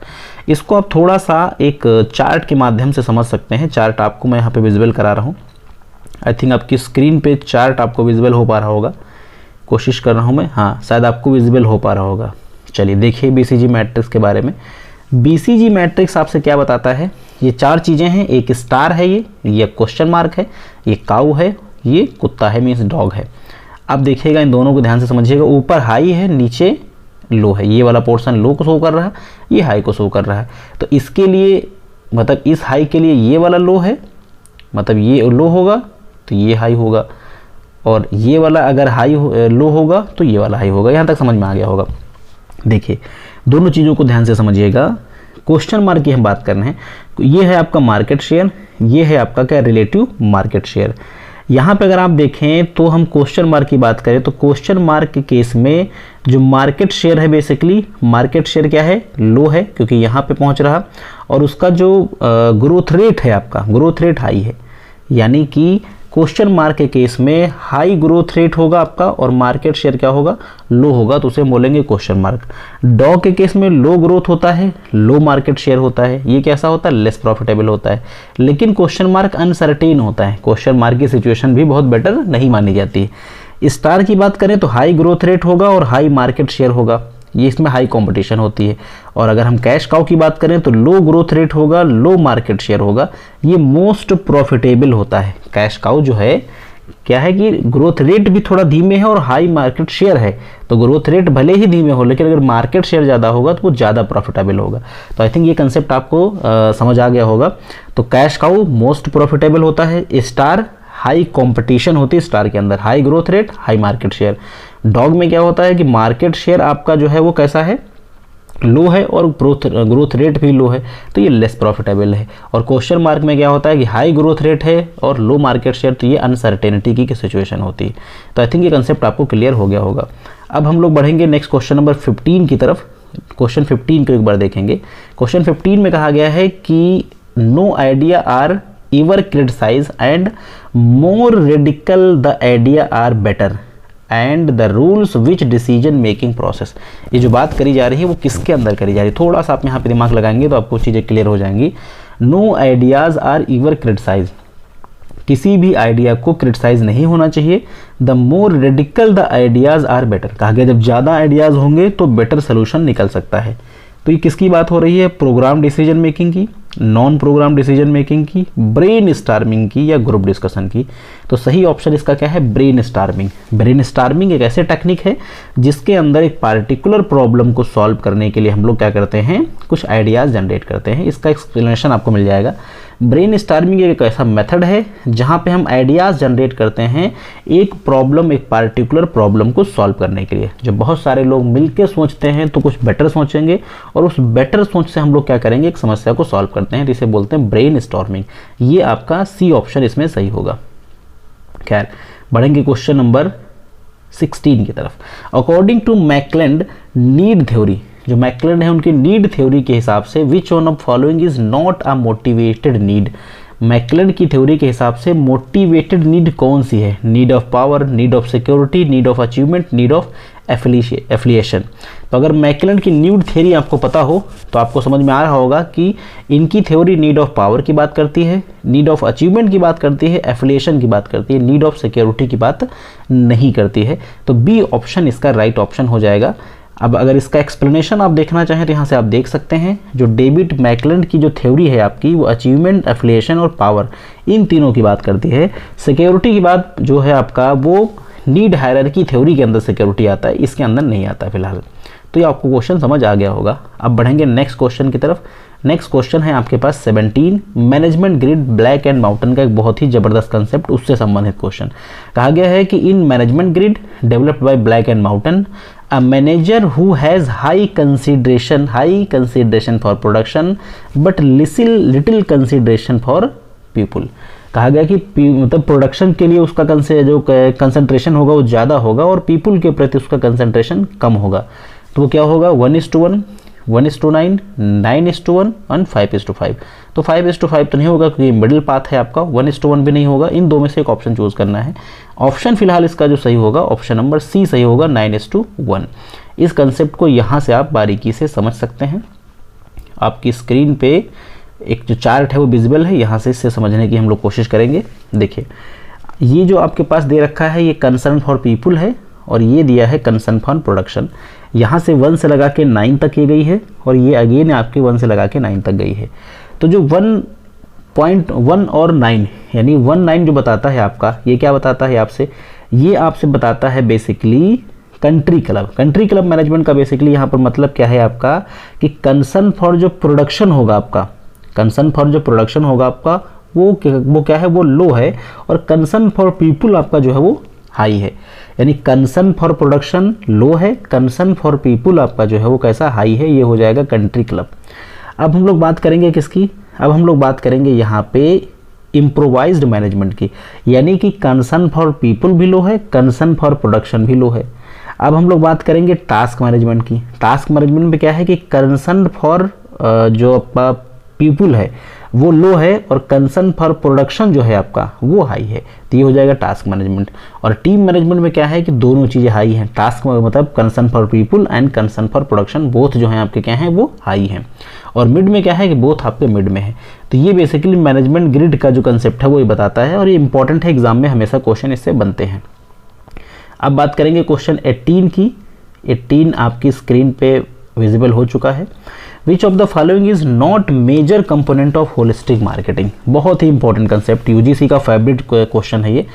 इसको आप थोड़ा सा एक चार्ट के माध्यम से समझ सकते हैं। चार्ट आपको मैं यहाँ पे विजुअल करा रहा हूँ। आई थिंक आपकी स्क्रीन पे चार्ट आपको विजुअल हो पा रहा होगा, कोशिश कर रहा हूँ मैं, हाँ शायद आपको विजुअल हो पा रहा होगा। चलिए देखिए बीसीजी मैट्रिक्स के बारे में। बीसीजी मैट्रिक्स आपसे क्या बताता है, ये चार चीज़ें हैं, एक स्टार है, ये क्वेश्चन मार्क है, ये काऊ है, ये कुत्ता है, मीन्स डॉग है। अब देखिएगा इन दोनों को ध्यान से समझिएगा, ऊपर हाई है, नीचे लो है, ये वाला पोर्शन लो को शो कर रहा है, ये हाई को शो कर रहा है। तो इसके लिए मतलब इस हाई के लिए ये वाला लो है, मतलब ये लो होगा तो ये हाई होगा, और ये वाला अगर हाई लो होगा तो ये वाला हाई होगा। यहाँ तक समझ में आ गया होगा। देखिए दोनों चीज़ों को ध्यान से समझिएगा। क्वेश्चन मार्क की हम बात कर रहे हैं, ये है आपका मार्केट शेयर, ये है आपका क्या, रिलेटिव मार्केट शेयर। यहाँ पे अगर आप देखें तो हम क्वेश्चन मार्क की बात करें तो क्वेश्चन मार्क के केस में जो मार्केट शेयर है, बेसिकली मार्केट शेयर क्या है, लो है, क्योंकि यहाँ पे पहुँच रहा, और उसका जो ग्रोथ रेट है आपका, ग्रोथ रेट हाई है। यानी कि क्वेश्चन मार्क के केस में हाई ग्रोथ रेट होगा आपका और मार्केट शेयर क्या होगा, लो होगा, तो उसे बोलेंगे क्वेश्चन मार्क। डॉग के केस में लो ग्रोथ होता है, लो मार्केट शेयर होता है, ये कैसा होता है, लेस प्रॉफिटेबल होता है। लेकिन क्वेश्चन मार्क अनसर्टेन होता है, क्वेश्चन मार्क की सिचुएशन भी बहुत बेटर नहीं मानी जाती है। स्टार की बात करें तो हाई ग्रोथ रेट होगा और हाई मार्केट शेयर होगा, ये इसमें हाई कंपटीशन होती है। और अगर हम कैश काउ की बात करें तो लो ग्रोथ रेट होगा, लो मार्केट शेयर होगा, ये मोस्ट प्रॉफिटेबल होता है। कैश काउ जो है क्या है कि ग्रोथ रेट भी थोड़ा धीमे है और हाई मार्केट शेयर है, तो ग्रोथ रेट भले ही धीमे हो लेकिन अगर मार्केट शेयर ज़्यादा होगा तो वो ज़्यादा प्रॉफिटेबल होगा। तो आई थिंक ये कंसेप्ट आपको समझ आ गया होगा। तो कैश काउ मोस्ट प्रॉफिटेबल होता है, स्टार हाई कंपटीशन होती है, स्टार के अंदर high growth rate high market share. Dog में क्या होता है कि मार्केट शेयर आपका जो है वो कैसा है, लो है और ग्रोथ रेट भी लो है, तो ये लेस प्रॉफिटेबल है। और क्वेश्चन मार्क में क्या होता है कि हाई ग्रोथ रेट है और लो मार्केट शेयर, तो ये अनसर्टेनिटी की सिचुएशन होती है। तो आई थिंक ये कंसेप्ट आपको क्लियर हो गया होगा। अब हम लोग बढ़ेंगे नेक्स्ट क्वेश्चन नंबर 15 की तरफ। क्वेश्चन 15 को एक बार देखेंगे। क्वेश्चन 15 में कहा गया है कि no idea are ever criticize and more radical the idea are better and the rules which decision making process। ये जो बात करी जा रही है वो किसके अंदर करी जा रही है, थोड़ा सा आप यहाँ पे दिमाग लगाएंगे तो आपको चीज़ें क्लियर हो जाएंगी। No ideas are ever criticize, किसी भी आइडिया को क्रिटिसाइज नहीं होना चाहिए। The more radical the ideas are better, कहा गया जब ज़्यादा आइडियाज़ होंगे तो बेटर सोल्यूशन निकल सकता है। तो ये किसकी बात हो रही है, प्रोग्राम डिसीजन मेकिंग की, नॉन प्रोग्राम डिसीजन मेकिंग की, ब्रेन स्टार्मिंग की या ग्रुप डिस्कशन की। तो सही ऑप्शन इसका क्या है, ब्रेन स्टार्मिंग। ब्रेन स्टार्मिंग एक ऐसे टेक्निक है जिसके अंदर एक पार्टिकुलर प्रॉब्लम को सॉल्व करने के लिए हम लोग क्या करते हैं, कुछ आइडियाज़ जनरेट करते हैं। इसका एक्सप्लेनेशन आपको मिल जाएगा। ब्रेन स्टार्मिंग एक ऐसा मेथड है जहाँ पे हम आइडियाज़ जनरेट करते हैं एक प्रॉब्लम, एक पार्टिकुलर प्रॉब्लम को सॉल्व करने के लिए। जब बहुत सारे लोग मिलकर सोचते हैं तो कुछ बेटर सोचेंगे और उस बेटर सोच से हम लोग क्या करेंगे, एक समस्या को सॉल्व करते हैं, जिसे बोलते हैं ब्रेन स्टॉर्मिंग। ये आपका सी ऑप्शन इसमें सही होगा। खैर बढ़ेंगे क्वेश्चन नंबर 16 की तरफ। According to McClelland need theory, जो मैकलेंड है उनकी नीड थ्योरी के हिसाब से which one of following is not a motivated need. McClelland की थ्योरी के हिसाब से मोटिवेटेड नीड कौन सी है, need of power, need of security, need of achievement, need of affiliation. तो अगर मैकलेंड की नीड थ्योरी आपको पता हो तो आपको समझ में आ रहा होगा कि इनकी थ्योरी नीड ऑफ पावर की बात करती है, नीड ऑफ अचीवमेंट की बात करती है, एफिलिएशन की बात करती है, नीड ऑफ सिक्योरिटी की बात नहीं करती है। तो बी ऑप्शन इसका राइट ऑप्शन हो जाएगा। अब अगर इसका एक्सप्लेनेशन आप देखना चाहें तो यहाँ से आप देख सकते हैं, जो डेविड मैकलेंड की जो थ्योरी है आपकी, वो अचीवमेंट, एफिलिएशन और पावर इन तीनों की बात करती है। सिक्योरिटी की बात जो है आपका वो नीड हायरार्की थ्योरी के अंदर सिक्योरिटी आता है, इसके अंदर नहीं आता फिलहाल। तो ये आपको क्वेश्चन समझ आ गया होगा। अब बढ़ेंगे नेक्स्ट क्वेश्चन की तरफ। नेक्स्ट क्वेश्चन है आपके पास 17, management grid black and mountain का एक बहुत ही जबरदस्त कंसेप्ट, उससे संबंधित क्वेश्चन। कहा गया है कि in management grid developed by black and mountain a manager who has high consideration for production but little consideration for people. कहा गया कि मतलब प्रोडक्शन के लिए उसका जो कंसंट्रेशन होगा वो ज़्यादा होगा और पीपल के प्रति उसका कंसंट्रेशन कम होगा। तो वो क्या होगा, 1:1, 1:9, 9:1 और 5:5। तो 5:5 तो नहीं होगा क्योंकि मिडिल पाथ है आपका, 1:1 भी नहीं होगा। इन दो में से एक ऑप्शन चूज करना है। ऑप्शन फिलहाल इसका जो सही होगा ऑप्शन नंबर सी सही होगा, 9:1। इस कंसेप्ट को यहाँ से आप बारीकी से समझ सकते हैं। आपकी स्क्रीन पे एक जो चार्ट है वो विजिबल है, यहाँ से इससे समझने की हम लोग कोशिश करेंगे। देखिए ये जो आपके पास दे रखा है ये कंसर्न फॉर पीपुल है और ये दिया है कंसर्न फॉर प्रोडक्शन। यहाँ से 1 से लगा के 9 तक ये गई है और ये अगेन आपके 1 से लगा के 9 तक गई है। तो जो 1.1 और 9 यानी 1.9 जो बताता है आपका, ये क्या बताता है आपसे, ये आपसे बताता है बेसिकली कंट्री क्लब मैनेजमेंट का। बेसिकली यहाँ पर मतलब क्या है आपका कि कंसर्न फॉर जो प्रोडक्शन होगा आपका, कंसर्न फॉर जो प्रोडक्शन होगा आपका वो क्या है, वो लो है और कंसर्न फॉर पीपुल आपका जो है वो हाई है। यानी कंसर्न फॉर प्रोडक्शन लो है, कंसर्न फॉर पीपुल आपका जो है वो कैसा, हाई है। ये हो जाएगा कंट्री क्लब। अब हम लोग बात करेंगे किसकी, अब हम लोग बात करेंगे यहाँ पे इम्प्रोवाइज्ड मैनेजमेंट की, यानी कि कंसर्न फॉर पीपुल भी लो है, कंसर्न फॉर प्रोडक्शन भी लो है। अब हम लोग बात करेंगे टास्क मैनेजमेंट की। टास्क मैनेजमेंट में क्या है कि कंसर्न फॉर जो आपका पीपुल है वो लो है और कंसर्न फॉर प्रोडक्शन जो है आपका वो हाई है, तो ये हो जाएगा टास्क मैनेजमेंट। और टीम मैनेजमेंट में क्या है कि दोनों चीज़ें हाई हैं, टास्क मतलब concern for people and concern for production both जो हैं आपके क्या हैं वो हाई हैं। और मिड में क्या है कि बोथ आपके मिड में है। तो ये बेसिकली मैनेजमेंट ग्रिड का जो कंसेप्ट है वो ये बताता है और ये इंपॉर्टेंट है, एग्जाम में हमेशा क्वेश्चन इससे बनते हैं। अब बात करेंगे क्वेश्चन 18 की। 18 आपकी स्क्रीन पे विजिबल हो चुका है। Which of the following is not major component of holistic marketing. बहुत ही इंपॉर्टेंट कंसेप्ट, यूजीसी का फेवरेट क्वेश्चन है ये।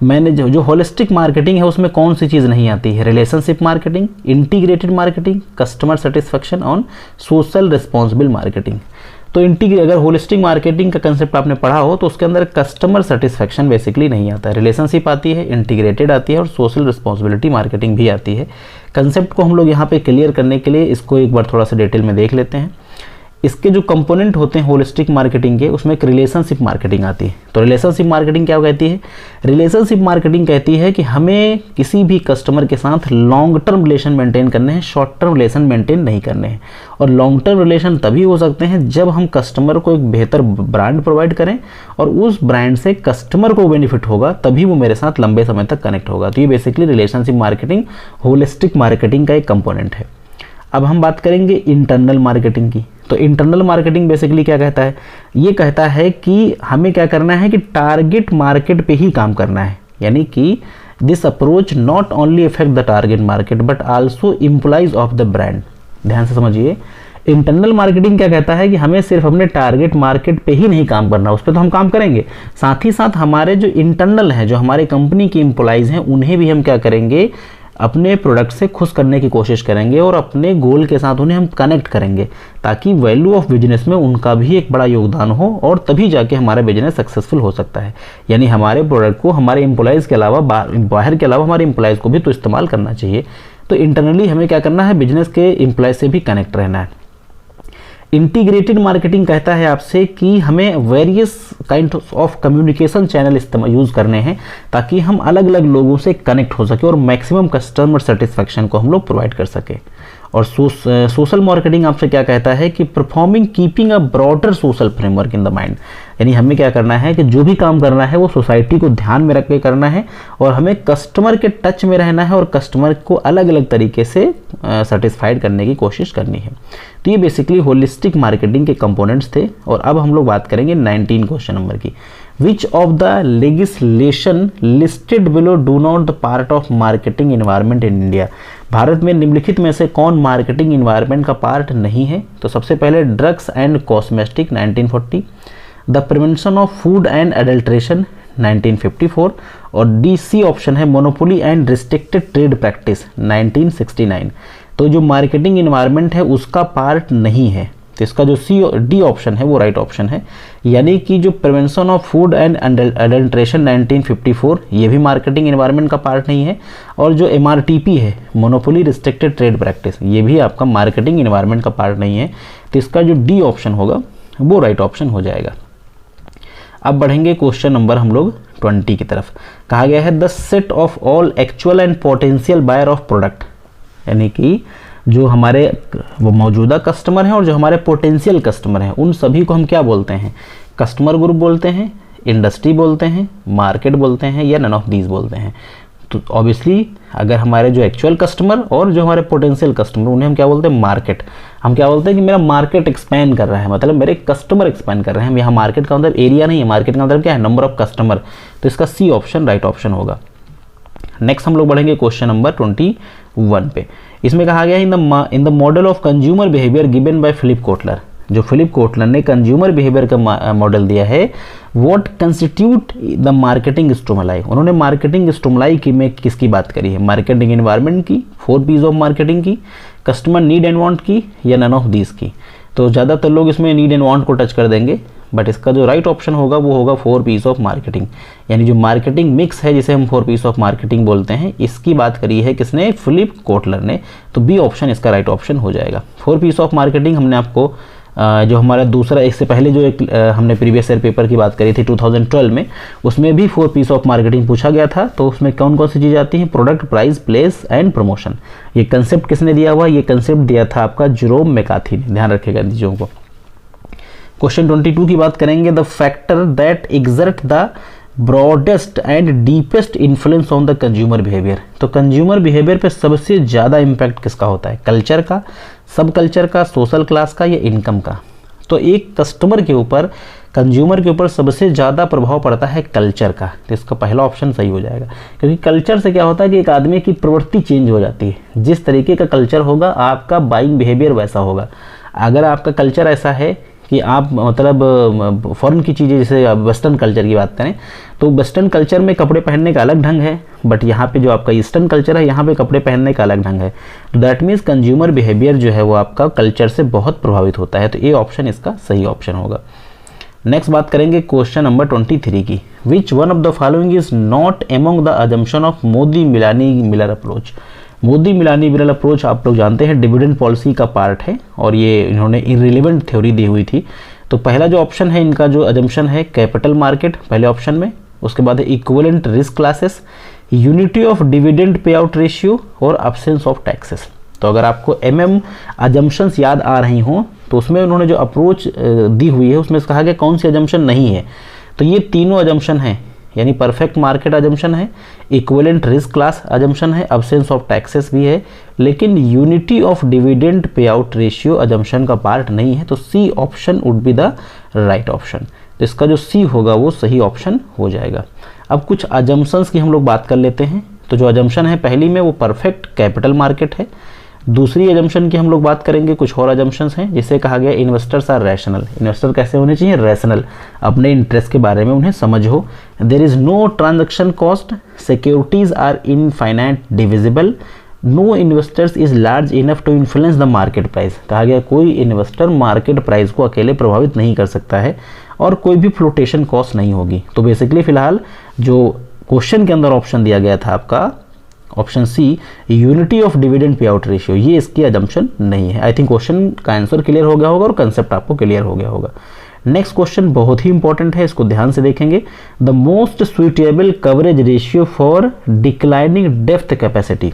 मैंने जो होलिस्टिक मार्केटिंग है उसमें कौन सी चीज़ नहीं आती है? Relationship marketing, integrated marketing, customer satisfaction और सोशल रिस्पॉन्सिबल मार्केटिंग। तो अगर होलिस्टिक मार्केटिंग का कंसेप्ट आपने पढ़ा हो तो उसके अंदर कस्टमर सेटिस्फेक्शन बेसिकली नहीं आता है, रिलेशनशिप आती है, इंटीग्रेटेड आती है और सोशल रिस्पॉन्सिबिलिटी मार्केटिंग भी आती है। कंसेप्ट को हम लोग यहाँ पे क्लियर करने के लिए इसको एक बार थोड़ा सा डिटेल में देख लेते हैं। इसके जो कंपोनेंट होते हैं होलिस्टिक मार्केटिंग के, उसमें एक रिलेशनशिप मार्केटिंग आती है। तो रिलेशनशिप मार्केटिंग क्या कहती है? रिलेशनशिप मार्केटिंग कहती है कि हमें किसी भी कस्टमर के साथ लॉन्ग टर्म रिलेशन मेंटेन करने हैं, शॉर्ट टर्म रिलेशन मेंटेन नहीं करने हैं। और लॉन्ग टर्म रिलेशन तभी हो सकते हैं जब हम कस्टमर को एक बेहतर ब्रांड प्रोवाइड करें और उस ब्रांड से कस्टमर को बेनिफिट होगा, तभी वो मेरे साथ लंबे समय तक कनेक्ट होगा। तो ये basically relationship marketing holistic marketing का एक कंपोनेंट है। अब हम बात करेंगे इंटरनल मार्केटिंग की। तो इंटरनल मार्केटिंग बेसिकली क्या कहता है? ये कहता है कि हमें क्या करना है कि टारगेट मार्केट पे ही काम करना है, यानी कि this approach not only effect the target market but also employees of the brand. ध्यान से समझिए, इंटरनल मार्केटिंग क्या कहता है कि हमें सिर्फ अपने टारगेट मार्केट पे ही नहीं काम करना, उस पर तो हम काम करेंगे, साथ ही साथ हमारे जो इंटरनल हैं, जो हमारे कंपनी के एम्प्लॉइज हैं, उन्हें भी हम क्या करेंगे, अपने प्रोडक्ट से खुश करने की कोशिश करेंगे और अपने गोल के साथ उन्हें हम कनेक्ट करेंगे, ताकि वैल्यू ऑफ बिजनेस में उनका भी एक बड़ा योगदान हो और तभी जाके हमारा बिजनेस सक्सेसफुल हो सकता है। यानी हमारे प्रोडक्ट को हमारे एम्प्लॉयज़ के अलावा बाहर के अलावा हमारे एम्प्लॉयज़ को भी तो इस्तेमाल करना चाहिए। तो इंटरनली हमें क्या करना है, बिजनेस के एम्प्लॉयज़ से भी कनेक्ट रहना है। इंटीग्रेटेड मार्केटिंग कहता है आपसे कि हमें various kind of communication channel use करने हैं ताकि हम अलग अलग लोगों से कनेक्ट हो सके और मैक्सिमम कस्टमर सेटिस्फैक्शन को हम लोग प्रोवाइड कर सके। और सोशल मार्केटिंग आपसे क्या कहता है कि performing keeping a broader social framework in the mind, यानी हमें क्या करना है कि जो भी काम करना है वो सोसाइटी को ध्यान में रख के करना है और हमें कस्टमर के टच में रहना है और कस्टमर को अलग अलग तरीके से सेटिस्फाइड करने की कोशिश करनी है। तो ये बेसिकली होलिस्टिक मार्केटिंग के कंपोनेंट्स थे। और अब हम लोग बात करेंगे 19 क्वेश्चन नंबर की। Which of the legislation listed below do not the part of marketing environment in India? Bharat में निम्नलिखित में से कौन मार्केटिंग इन्वायरमेंट का पार्ट नहीं है? तो सबसे पहले drugs and cosmetic 1940, the prevention of food and adulteration 1954 और डी ऑप्शन है monopoly and restricted trade practice 1969। तो जो मार्केटिंग इन्वायरमेंट है उसका पार्ट नहीं है, तो इसका जो डी ऑप्शन है वो राइट ऑप्शन है। यानी कि जो prevention of food and adulteration 1954 ये भी मार्केटिंग एनवायरनमेंट का पार्ट नहीं है। और जो MRTP है मोनोपोली रिस्ट्रिक्टेड ट्रेड प्रैक्टिस, ये भी आपका मार्केटिंग एनवायरनमेंट का पार्ट नहीं है। तो इसका जो डी ऑप्शन होगा वो राइट ऑप्शन हो जाएगा। अब बढ़ेंगे क्वेश्चन नंबर हम लोग 20 की तरफ। कहा गया है the set of all actual and potential buyer of product, यानी कि जो हमारे वो मौजूदा कस्टमर हैं और जो हमारे पोटेंशियल कस्टमर हैं उन सभी को हम क्या बोलते हैं? कस्टमर ग्रुप बोलते हैं, इंडस्ट्री बोलते हैं, मार्केट बोलते हैं या नन ऑफ दीज बोलते हैं। तो ऑब्वियसली अगर हमारे जो एक्चुअल कस्टमर और जो हमारे पोटेंशियल कस्टमर उन्हें हम क्या बोलते हैं? मार्केट। हम क्या बोलते हैं कि मेरा मार्केट एक्सपैंड कर रहा है, मतलब मेरे कस्टमर एक्सपैंड कर रहे हैं। यहाँ मार्केट का मतलब एरिया नहीं है, मार्केट का मतलब क्या है? Number of customer. तो इसका सी ऑप्शन राइट ऑप्शन होगा। नेक्स्ट हम लोग बढ़ेंगे क्वेश्चन नंबर 21 पे। इसमें कहा गया है in the model of consumer behaviour given by Philip Kotler, जो फिलिप कोटलर ने कंज्यूमर बिहेवियर का मॉडल दिया है, what constitute the marketing stimuli. उन्होंने मार्केटिंग स्टिमुलाई की में किसकी बात करी है? मार्केटिंग एनवायरनमेंट की, 4 P's ऑफ मार्केटिंग की, कस्टमर नीड एंड वांट की या नन ऑफ दीज की। तो ज़्यादातर लोग इसमें नीड एंड वांट को टच कर देंगे, बट इसका जो राइट ऑप्शन होगा वो होगा 4 P's ऑफ मार्केटिंग, यानी जो मार्केटिंग मिक्स है जिसे हम 4 P's ऑफ मार्केटिंग बोलते हैं, इसकी बात करी है किसने? फिलिप कोटलर ने। तो बी ऑप्शन इसका राइट ऑप्शन हो जाएगा। 4 P's ऑफ मार्केटिंग हमने आपको जो हमारा दूसरा, इससे पहले जो एक हमने प्रीवियस ईयर पेपर की बात करी थी 2012 में, उसमें भी 4 P's ऑफ मार्केटिंग पूछा गया था। तो उसमें कौन कौन सी चीज़ें आती हैं? Product, price, place and promotion. ये कंसेप्ट किसने दिया हुआ? ये कंसेप्ट दिया था आपका जेरोम मैकार्थी ने, ध्यान रखेगा इन चीज़ों को। क्वेश्चन 22 की बात करेंगे, the factor that exert the broadest and deepest influence on the consumer behaviour. तो कंज्यूमर बिहेवियर पे सबसे ज़्यादा इम्पैक्ट किसका होता है? कल्चर का, सब कल्चर का, सोशल क्लास का या इनकम का? तो एक कस्टमर के ऊपर, कंज्यूमर के ऊपर सबसे ज़्यादा प्रभाव पड़ता है कल्चर का। तो इसका पहला ऑप्शन सही हो जाएगा, क्योंकि कल्चर से क्या होता है कि एक आदमी की प्रवृत्ति चेंज हो जाती है। जिस तरीके का कल्चर होगा आपका बाइंग बिहेवियर वैसा होगा। अगर आपका कल्चर ऐसा है कि आप मतलब फॉरेन की चीज़ें, जैसे वेस्टर्न कल्चर की बात करें तो वेस्टर्न कल्चर में कपड़े पहनने का अलग ढंग है, बट यहाँ पे जो आपका ईस्टर्न कल्चर है यहाँ पे कपड़े पहनने का अलग ढंग है। दैट मीन्स कंज्यूमर बिहेवियर जो है वो आपका कल्चर से बहुत प्रभावित होता है। तो ये ऑप्शन इसका सही ऑप्शन होगा। नेक्स्ट बात करेंगे क्वेश्चन नंबर 23 की, which one of the following is not among the assumption of Modigliani Miller approach. Modigliani Miller approach आप लोग जानते हैं डिविडेंड पॉलिसी का पार्ट है और ये इन्होंने इररिलेवेंट थ्योरी दी हुई थी। तो पहला जो ऑप्शन है इनका जो अजम्पशन है कैपिटल मार्केट पहले ऑप्शन में, उसके बाद है equivalent risk classes, unity of dividend pay out ratio और एब्सेंस ऑफ टैक्सेस। तो अगर आपको एमएम अजम्पशंस याद आ रही हों तो उसमें उन्होंने जो अप्रोच दी हुई है उसमें कहा गया कौन सी अजम्पशन नहीं है। तो ये तीनों अजम्पशन हैं, यानी परफेक्ट मार्केट अजम्पशन है, इक्विवेलेंट रिस्क क्लास अजम्पशन है, एब्सेंस ऑफ टैक्सेस भी है, लेकिन unity of dividend pay out ratio assumption का पार्ट नहीं है। तो C option would be the right option. तो इसका जो सी होगा वो सही ऑप्शन हो जाएगा। अब कुछ अजम्पशंस की हम लोग बात कर लेते हैं। तो जो अजम्पशन है पहली में वो परफेक्ट कैपिटल मार्केट है। दूसरी अजम्पशन की हम लोग बात करेंगे, कुछ और अजम्पशंस हैं जिसे कहा गया इन्वेस्टर्स आर रैशनल। इन्वेस्टर कैसे होने चाहिए? रैशनल, अपने इंटरेस्ट के बारे में उन्हें समझ हो। There is no transaction cost, securities are infinite divisible, no investors is large enough to influence the market price. कहा गया कोई इन्वेस्टर मार्केट प्राइस को अकेले प्रभावित नहीं कर सकता है और कोई भी फ्लोटेशन कॉस्ट नहीं होगी। तो बेसिकली फिलहाल जो क्वेश्चन के अंदर ऑप्शन दिया गया था आपका option C unity of dividend pay out ratio, ये इसकी अजम्पशन नहीं है। आई थिंक क्वेश्चन का आंसर क्लियर हो गया होगा और कंसेप्ट आपको क्लियर हो गया होगा। नेक्स्ट क्वेश्चन बहुत ही इंपॉर्टेंट है, इसको ध्यान से देखेंगे। The most suitable coverage ratio for declining depth capacity.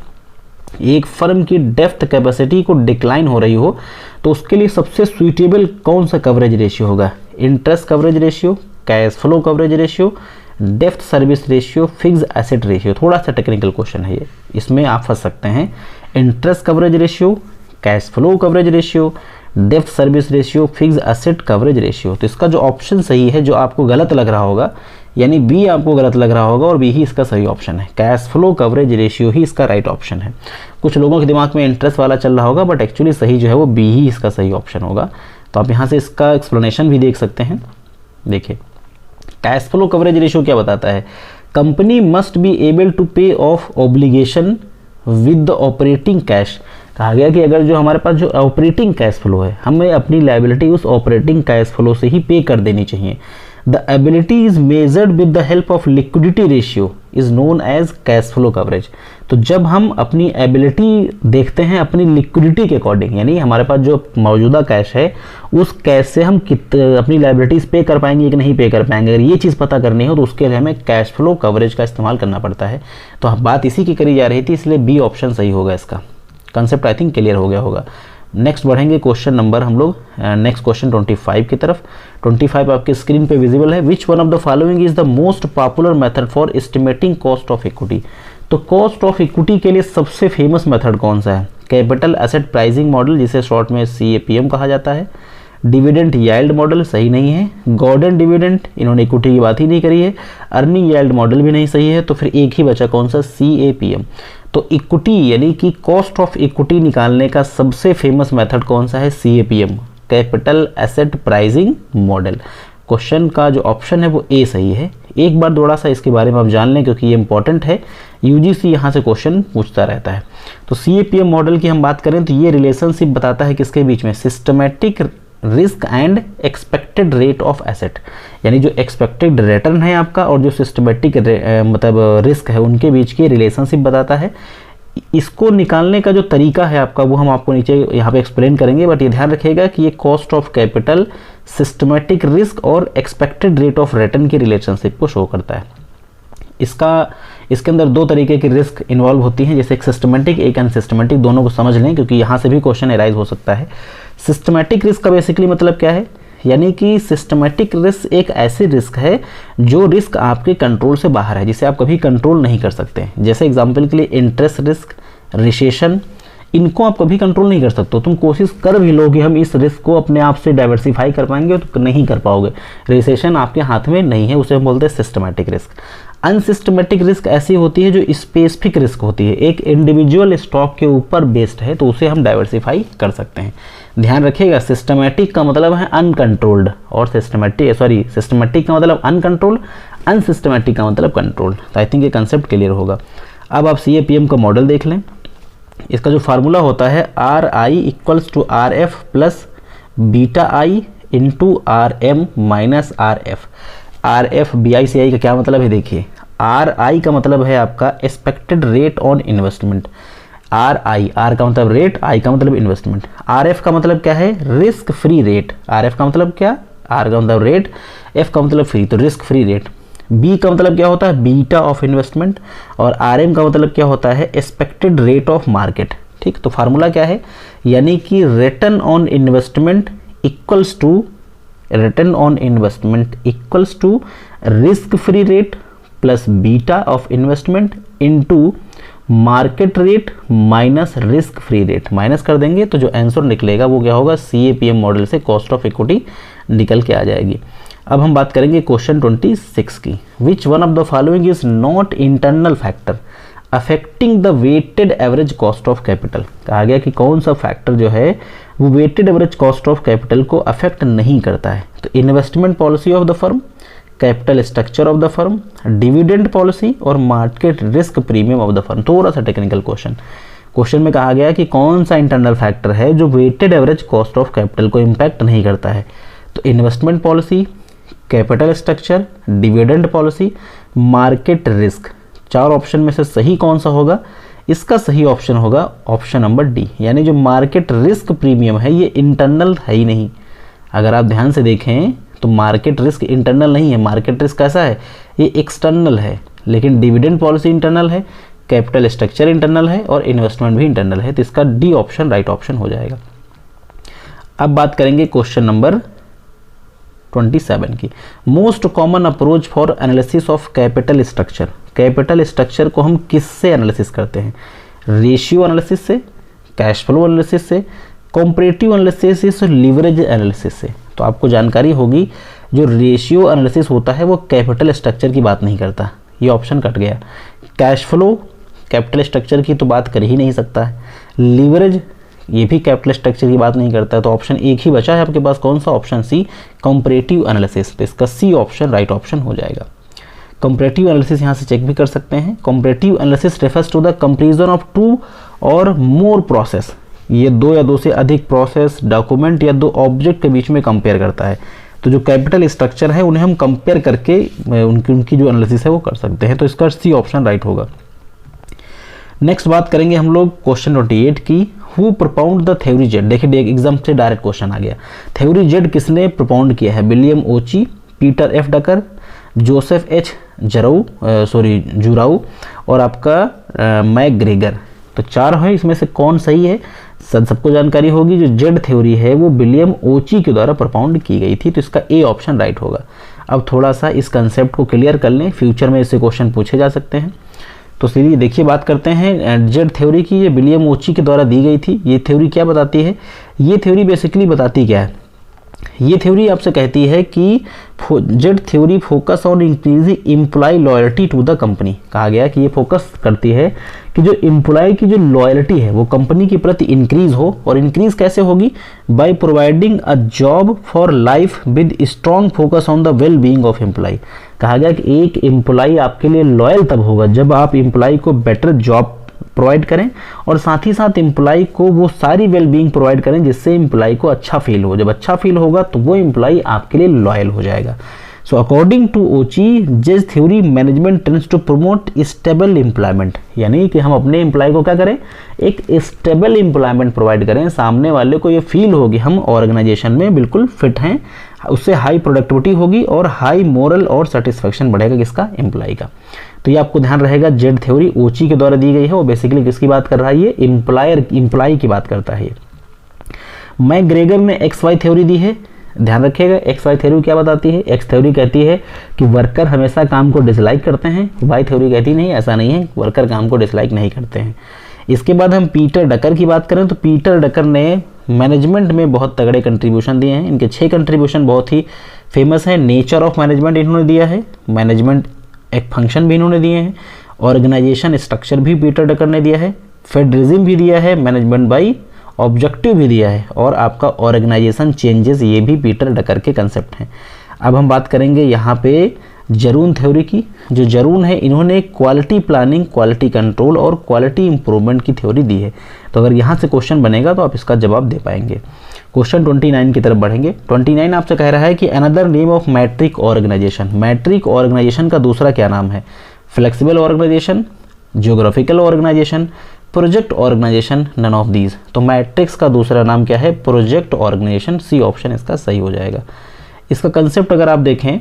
एक फर्म की डेप्थ कैपेसिटी को डिक्लाइन हो रही हो तो उसके लिए सबसे सुइटेबल कौन सा कवरेज रेशियो होगा? Interest coverage ratio, cash flow coverage ratio, depth service ratio, fix asset ratio. थोड़ा सा टेक्निकल क्वेश्चन है ये, इसमें आप फंस सकते हैं। Interest coverage ratio, cash flow coverage ratio, depth service ratio, fix asset coverage ratio. तो इसका जो ऑप्शन सही है, जो आपको गलत लग रहा होगा, यानी बी आपको गलत लग रहा होगा और बी ही इसका सही ऑप्शन है। कैश फ्लो कवरेज रेशियो ही इसका राइट ऑप्शन है। कुछ लोगों के दिमाग में इंटरेस्ट वाला चल रहा होगा, बट एक्चुअली सही जो है वो बी ही इसका सही ऑप्शन होगा। तो आप यहाँ से इसका एक्सप्लेनेशन भी देख सकते हैं। देखिए कैश फ्लो कवरेज रेशियो क्या बताता है? Company must be able to pay off obligation with the operating cash. कहा गया कि अगर जो हमारे पास जो ऑपरेटिंग कैश फ्लो है, हमें अपनी लायबिलिटी उस ऑपरेटिंग कैश फ्लो से ही पे कर देनी चाहिए। The ability is measured with the help of liquidity ratio is known as cash flow coverage. तो जब हम अपनी एबिलिटी देखते हैं अपनी लिक्विडिटी के अकॉर्डिंग, यानी हमारे पास जो मौजूदा कैश है उस कैश से हम अपनी लायबिलिटीज पे कर पाएंगे कि नहीं पे कर पाएंगे, अगर ये चीज़ पता करनी हो तो उसके लिए हमें कैश फ्लो कवरेज का इस्तेमाल करना पड़ता है। तो बात इसी की करी जा रही थी, इसलिए बी ऑप्शन सही होगा। इसका कंसेप्ट आई थिंक क्लियर हो गया होगा। नेक्स्ट बढ़ेंगे क्वेश्चन नंबर हम लोग नेक्स्ट क्वेश्चन 25 की तरफ। 25 आपके स्क्रीन पे विजिबल है। विच one of the following is the most popular method for estimating cost of equity. तो कॉस्ट ऑफ इक्विटी के लिए सबसे फेमस मेथड कौन सा है? कैपिटल एसेट प्राइसिंग मॉडल, जिसे शॉर्ट में CAPM कहा जाता है। डिविडेंड यील्ड मॉडल सही नहीं है। गॉर्डन डिविडेंड, इन्होंने इक्विटी की बात ही नहीं करी है। अर्निंग यील्ड मॉडल भी नहीं सही है। तो फिर एक ही बचा कौन सा? CAPM। तो इक्विटी यानी कि कॉस्ट ऑफ इक्विटी निकालने का सबसे फेमस मेथड कौन सा है? CAPM, capital asset pricing model. Question का जो ऑप्शन है वो ए सही है। एक बार थोड़ा सा इसके बारे में आप जान लें क्योंकि ये इंपॉर्टेंट है, UGC यहाँ से क्वेश्चन पूछता रहता है। तो CAPM मॉडल की हम बात करें तो ये रिलेशनशिप बताता है किसके बीच में? Systematic risk and expected rate of asset, यानी जो एक्सपेक्टेड रिटर्न है आपका और जो सिस्टमेटिक मतलब रिस्क है उनके बीच की रिलेशनशिप बताता है। इसको निकालने का जो तरीका है आपका वो हम आपको नीचे यहाँ पे एक्सप्लेन करेंगे, बट ये ध्यान रखिएगा कि ये cost of capital, systematic risk और एक्सपेक्टेड रेट ऑफ रिटर्न की रिलेशनशिप को शो करता है। इसके अंदर दो तरीके की रिस्क इन्वॉल्व होती हैं, जैसे एक सिस्टमेटिक एक अनसिस्टमेटिक। दोनों को समझ लें क्योंकि यहाँ से भी क्वेश्चन एराइज हो सकता है। सिस्टमेटिक रिस्क का बेसिकली मतलब क्या है यानी कि सिस्टमेटिक रिस्क एक ऐसी रिस्क है जो रिस्क आपके कंट्रोल से बाहर है, जिसे आप कभी कंट्रोल नहीं कर सकते। जैसे एग्जांपल के लिए इंटरेस्ट रिस्क, रिसेशन, इनको आप कभी कंट्रोल नहीं कर सकते। तुम कोशिश कर भी लोगे हम इस रिस्क को अपने आप से डाइवर्सिफाई कर पाएंगे तो नहीं कर पाओगे। रिसेशन आपके हाथ में नहीं है, उसे हम बोलते हैं सिस्टमेटिक रिस्क। अनसिस्टमेटिक रिस्क ऐसी होती है जो स्पेसिफिक रिस्क होती है, एक इंडिविजुअल स्टॉक के ऊपर बेस्ड है, तो उसे हम डाइवर्सिफाई कर सकते हैं। ध्यान रखिएगा, सिस्टमेटिक का मतलब है अनकंट्रोल्ड और सिस्टमेटिक का मतलब अनकंट्रोल्ड, अनसिस्टमेटिक का मतलब कंट्रोल्ड। तो आई थिंक ये कंसेप्ट क्लियर होगा। अब आप CAPM का मॉडल देख लें। इसका जो फार्मूला होता है RI equals to RF plus beta I into RM minus RF। RF BICI का क्या मतलब है, देखिए RI का मतलब है आपका expected rate on investment. RI, R का मतलब रेट, I का मतलब इन्वेस्टमेंट। RF का मतलब क्या है, रिस्क फ्री रेट। RF का मतलब क्या, R का मतलब रेट, F का मतलब फ्री, तो रिस्क फ्री रेट। B का मतलब क्या होता है, बीटा ऑफ इन्वेस्टमेंट, और RM का मतलब क्या होता है, एक्सपेक्टेड रेट ऑफ मार्केट। ठीक, तो फार्मूला क्या है, यानी कि return on investment equals to risk free rate plus beta of investment into market rate minus risk free rate. Minus कर देंगे तो जो आंसर निकलेगा वो क्या होगा, CAPM मॉडल से कॉस्ट ऑफ इक्विटी निकल के आ जाएगी। अब हम बात करेंगे क्वेश्चन 26 की। Which one of the following is not internal factor affecting the weighted average cost of capital. कहा गया कि कौन सा फैक्टर जो है वो weighted average cost of capital को अफेक्ट नहीं करता है। तो investment policy of the firm, capital structure of the firm, dividend policy और market risk premium of the firm. थोड़ा सा टेक्निकल क्वेश्चन में कहा गया कि कौन सा इंटरनल फैक्टर है जो weighted average cost of capital को इम्पैक्ट नहीं करता है। तो investment policy, capital structure, dividend policy, market risk. चार ऑप्शन में से सही कौन सा होगा, इसका सही ऑप्शन होगा ऑप्शन नंबर डी, यानी जो मार्केट रिस्क प्रीमियम है ये इंटरनल है ही नहीं। अगर आप ध्यान से देखें तो मार्केट रिस्क इंटरनल नहीं है, मार्केट रिस्क कैसा है, ये एक्सटर्नल है। लेकिन डिविडेंड पॉलिसी इंटरनल है, कैपिटल स्ट्रक्चर इंटरनल है और इन्वेस्टमेंट भी इंटरनल है, तो इसका डी ऑप्शन राइट ऑप्शन हो जाएगा। अब बात करेंगे क्वेश्चन नंबर 27 की। Most common approach for analysis of capital structure. Capital structure को हम किससे एनालिसिस करते हैं, रेशियो एनालिसिस से, कैश फ्लो एनालिसिस से, कॉम्परेटिव एनालिसिस से, लिवरेज एनालिसिस से। तो आपको जानकारी होगी जो रेशियो एनालिसिस होता है वो कैपिटल स्ट्रक्चर की बात नहीं करता, ये ऑप्शन कट गया। कैश फ्लो कैपिटल स्ट्रक्चर की तो बात कर ही नहीं सकता है, लिवरेज ये भी कैपिटल स्ट्रक्चर की बात नहीं करता है। तो ऑप्शन एक ही बचा है आपके पास, कौन सा, ऑप्शन सी, कॉम्परेटिव एनालिसिस। तो इसका सी ऑप्शन राइट ऑप्शन हो जाएगा। कंपैरेटिव एनालिसिस यहाँ से चेक भी कर सकते हैं। Comparative analysis refers to the comparison of two और मोर प्रोसेस, ये दो या दो से अधिक प्रोसेस, डॉक्यूमेंट या दो ऑब्जेक्ट के बीच में कंपेयर करता है। तो जो कैपिटल स्ट्रक्चर है उन्हें हम कंपेयर करके उनकी जो एनालिसिस है वो कर सकते हैं। तो इसका सी ऑप्शन राइट होगा। नेक्स्ट बात करेंगे हम लोग क्वेश्चन 28 की। Who propounded the theory Z. देखिए एग्जाम से डायरेक्ट क्वेश्चन आ गया। थ्योरी जेड किसने प्रोपाउंड किया है, William Ouchi, Peter F Drucker, Joseph H Juran और आपका मैकग्रेगर। तो चार है, इसमें से कौन सही है, सबको जानकारी होगी। जो जेड थ्योरी है वो विलियम ओची के द्वारा प्रोपाउंड की गई थी, तो इसका ए ऑप्शन राइट होगा। अब थोड़ा सा इस कंसेप्ट को क्लियर कर लें, फ्यूचर में इससे क्वेश्चन पूछे जा सकते हैं। तो चलिए देखिए बात करते हैं जेड थ्योरी की। ये विलियम ओची के द्वारा दी गई थी। ये थ्योरी क्या बताती है, ये थ्योरी बेसिकली बताती क्या है, ये थ्योरी आपसे कहती है कि Z theory focus on increasing employ loyalty to the company. कहा गया कि ये फोकस करती है कि जो एम्प्लॉय की जो लॉयल्टी है वो कंपनी के प्रति इंक्रीज हो। और इंक्रीज कैसे होगी, by providing a job for life with strong focus on the well being of employ. कहा गया कि एक एम्प्लॉय आपके लिए लॉयल तब होगा जब आप एम्प्लॉय को बेटर जॉब प्रोवाइड करें और साथ ही साथ एम्प्लॉय को वो सारी वेल बीइंग प्रोवाइड करें जिससे एम्प्लॉय को अच्छा फील हो। जब अच्छा फील होगा तो वो एम्प्लॉय आपके लिए लॉयल हो जाएगा। So according to Ouchi, Z theory management tends to promote stable employment, यानी कि हम अपने एम्प्लॉय को क्या करें, एक स्टेबल एम्प्लॉयमेंट प्रोवाइड करें। सामने वाले को ये फील होगी हम ऑर्गेनाइजेशन में बिल्कुल फिट हैं, उससे हाई प्रोडक्टिविटी होगी और हाई मोरल और सेटिस्फेक्शन बढ़ेगा किसका, एम्प्लॉय का। तो ये आपको ध्यान रहेगा, जेड थ्योरी ओची के द्वारा दी गई है। वो बेसिकली किसकी बात कर रहा है, ये एम्प्लॉय की बात करता है। मैकग्रेगर ने एक्स वाई थ्योरी दी है, ध्यान रखिएगा, एक्स वाई थ्योरी क्या बताती है? एक्स थ्योरी कहती है कि वर्कर हमेशा काम को डिसलाइक करते हैं, वाई थ्योरी कहती नहीं, ऐसा नहीं है, वर्कर काम को डिसलाइक नहीं करते हैं। इसके बाद हम पीटर डकर की बात करें तो पीटर डकर ने मैनेजमेंट में बहुत तगड़े कंट्रीब्यूशन दिए हैं। इनके 6 कंट्रीब्यूशन बहुत ही फेमस हैं। नेचर ऑफ मैनेजमेंट इन्होंने दिया है, मैनेजमेंट एक फंक्शन भी इन्होंने दिए हैं, ऑर्गेनाइजेशन स्ट्रक्चर भी पीटर डकर ने दिया है, फेडरलिज्म भी दिया है, मैनेजमेंट बाई ऑब्जेक्टिव भी दिया है, और आपका ऑर्गेनाइजेशन चेंजेस, ये भी पीटर डकर के कंसेप्ट हैं। अब हम बात करेंगे यहाँ पे जरून थ्योरी की। जो जरून है, इन्होंने क्वालिटी प्लानिंग, क्वालिटी कंट्रोल और क्वालिटी इंप्रूवमेंट की थ्योरी दी है। तो अगर यहाँ से क्वेश्चन बनेगा तो आप इसका जवाब दे पाएंगे। क्वेश्चन 29 की तरफ बढ़ेंगे। 29 आपसे कह रहा है कि another name of matrix organization. Matrix organization का दूसरा क्या नाम है? Flexible organization, geographical organization, project organization, none of these. तो मैट्रिक्स का दूसरा नाम क्या है? Project organisation. सी ऑप्शन इसका सही हो जाएगा। इसका कंसेप्ट अगर आप देखें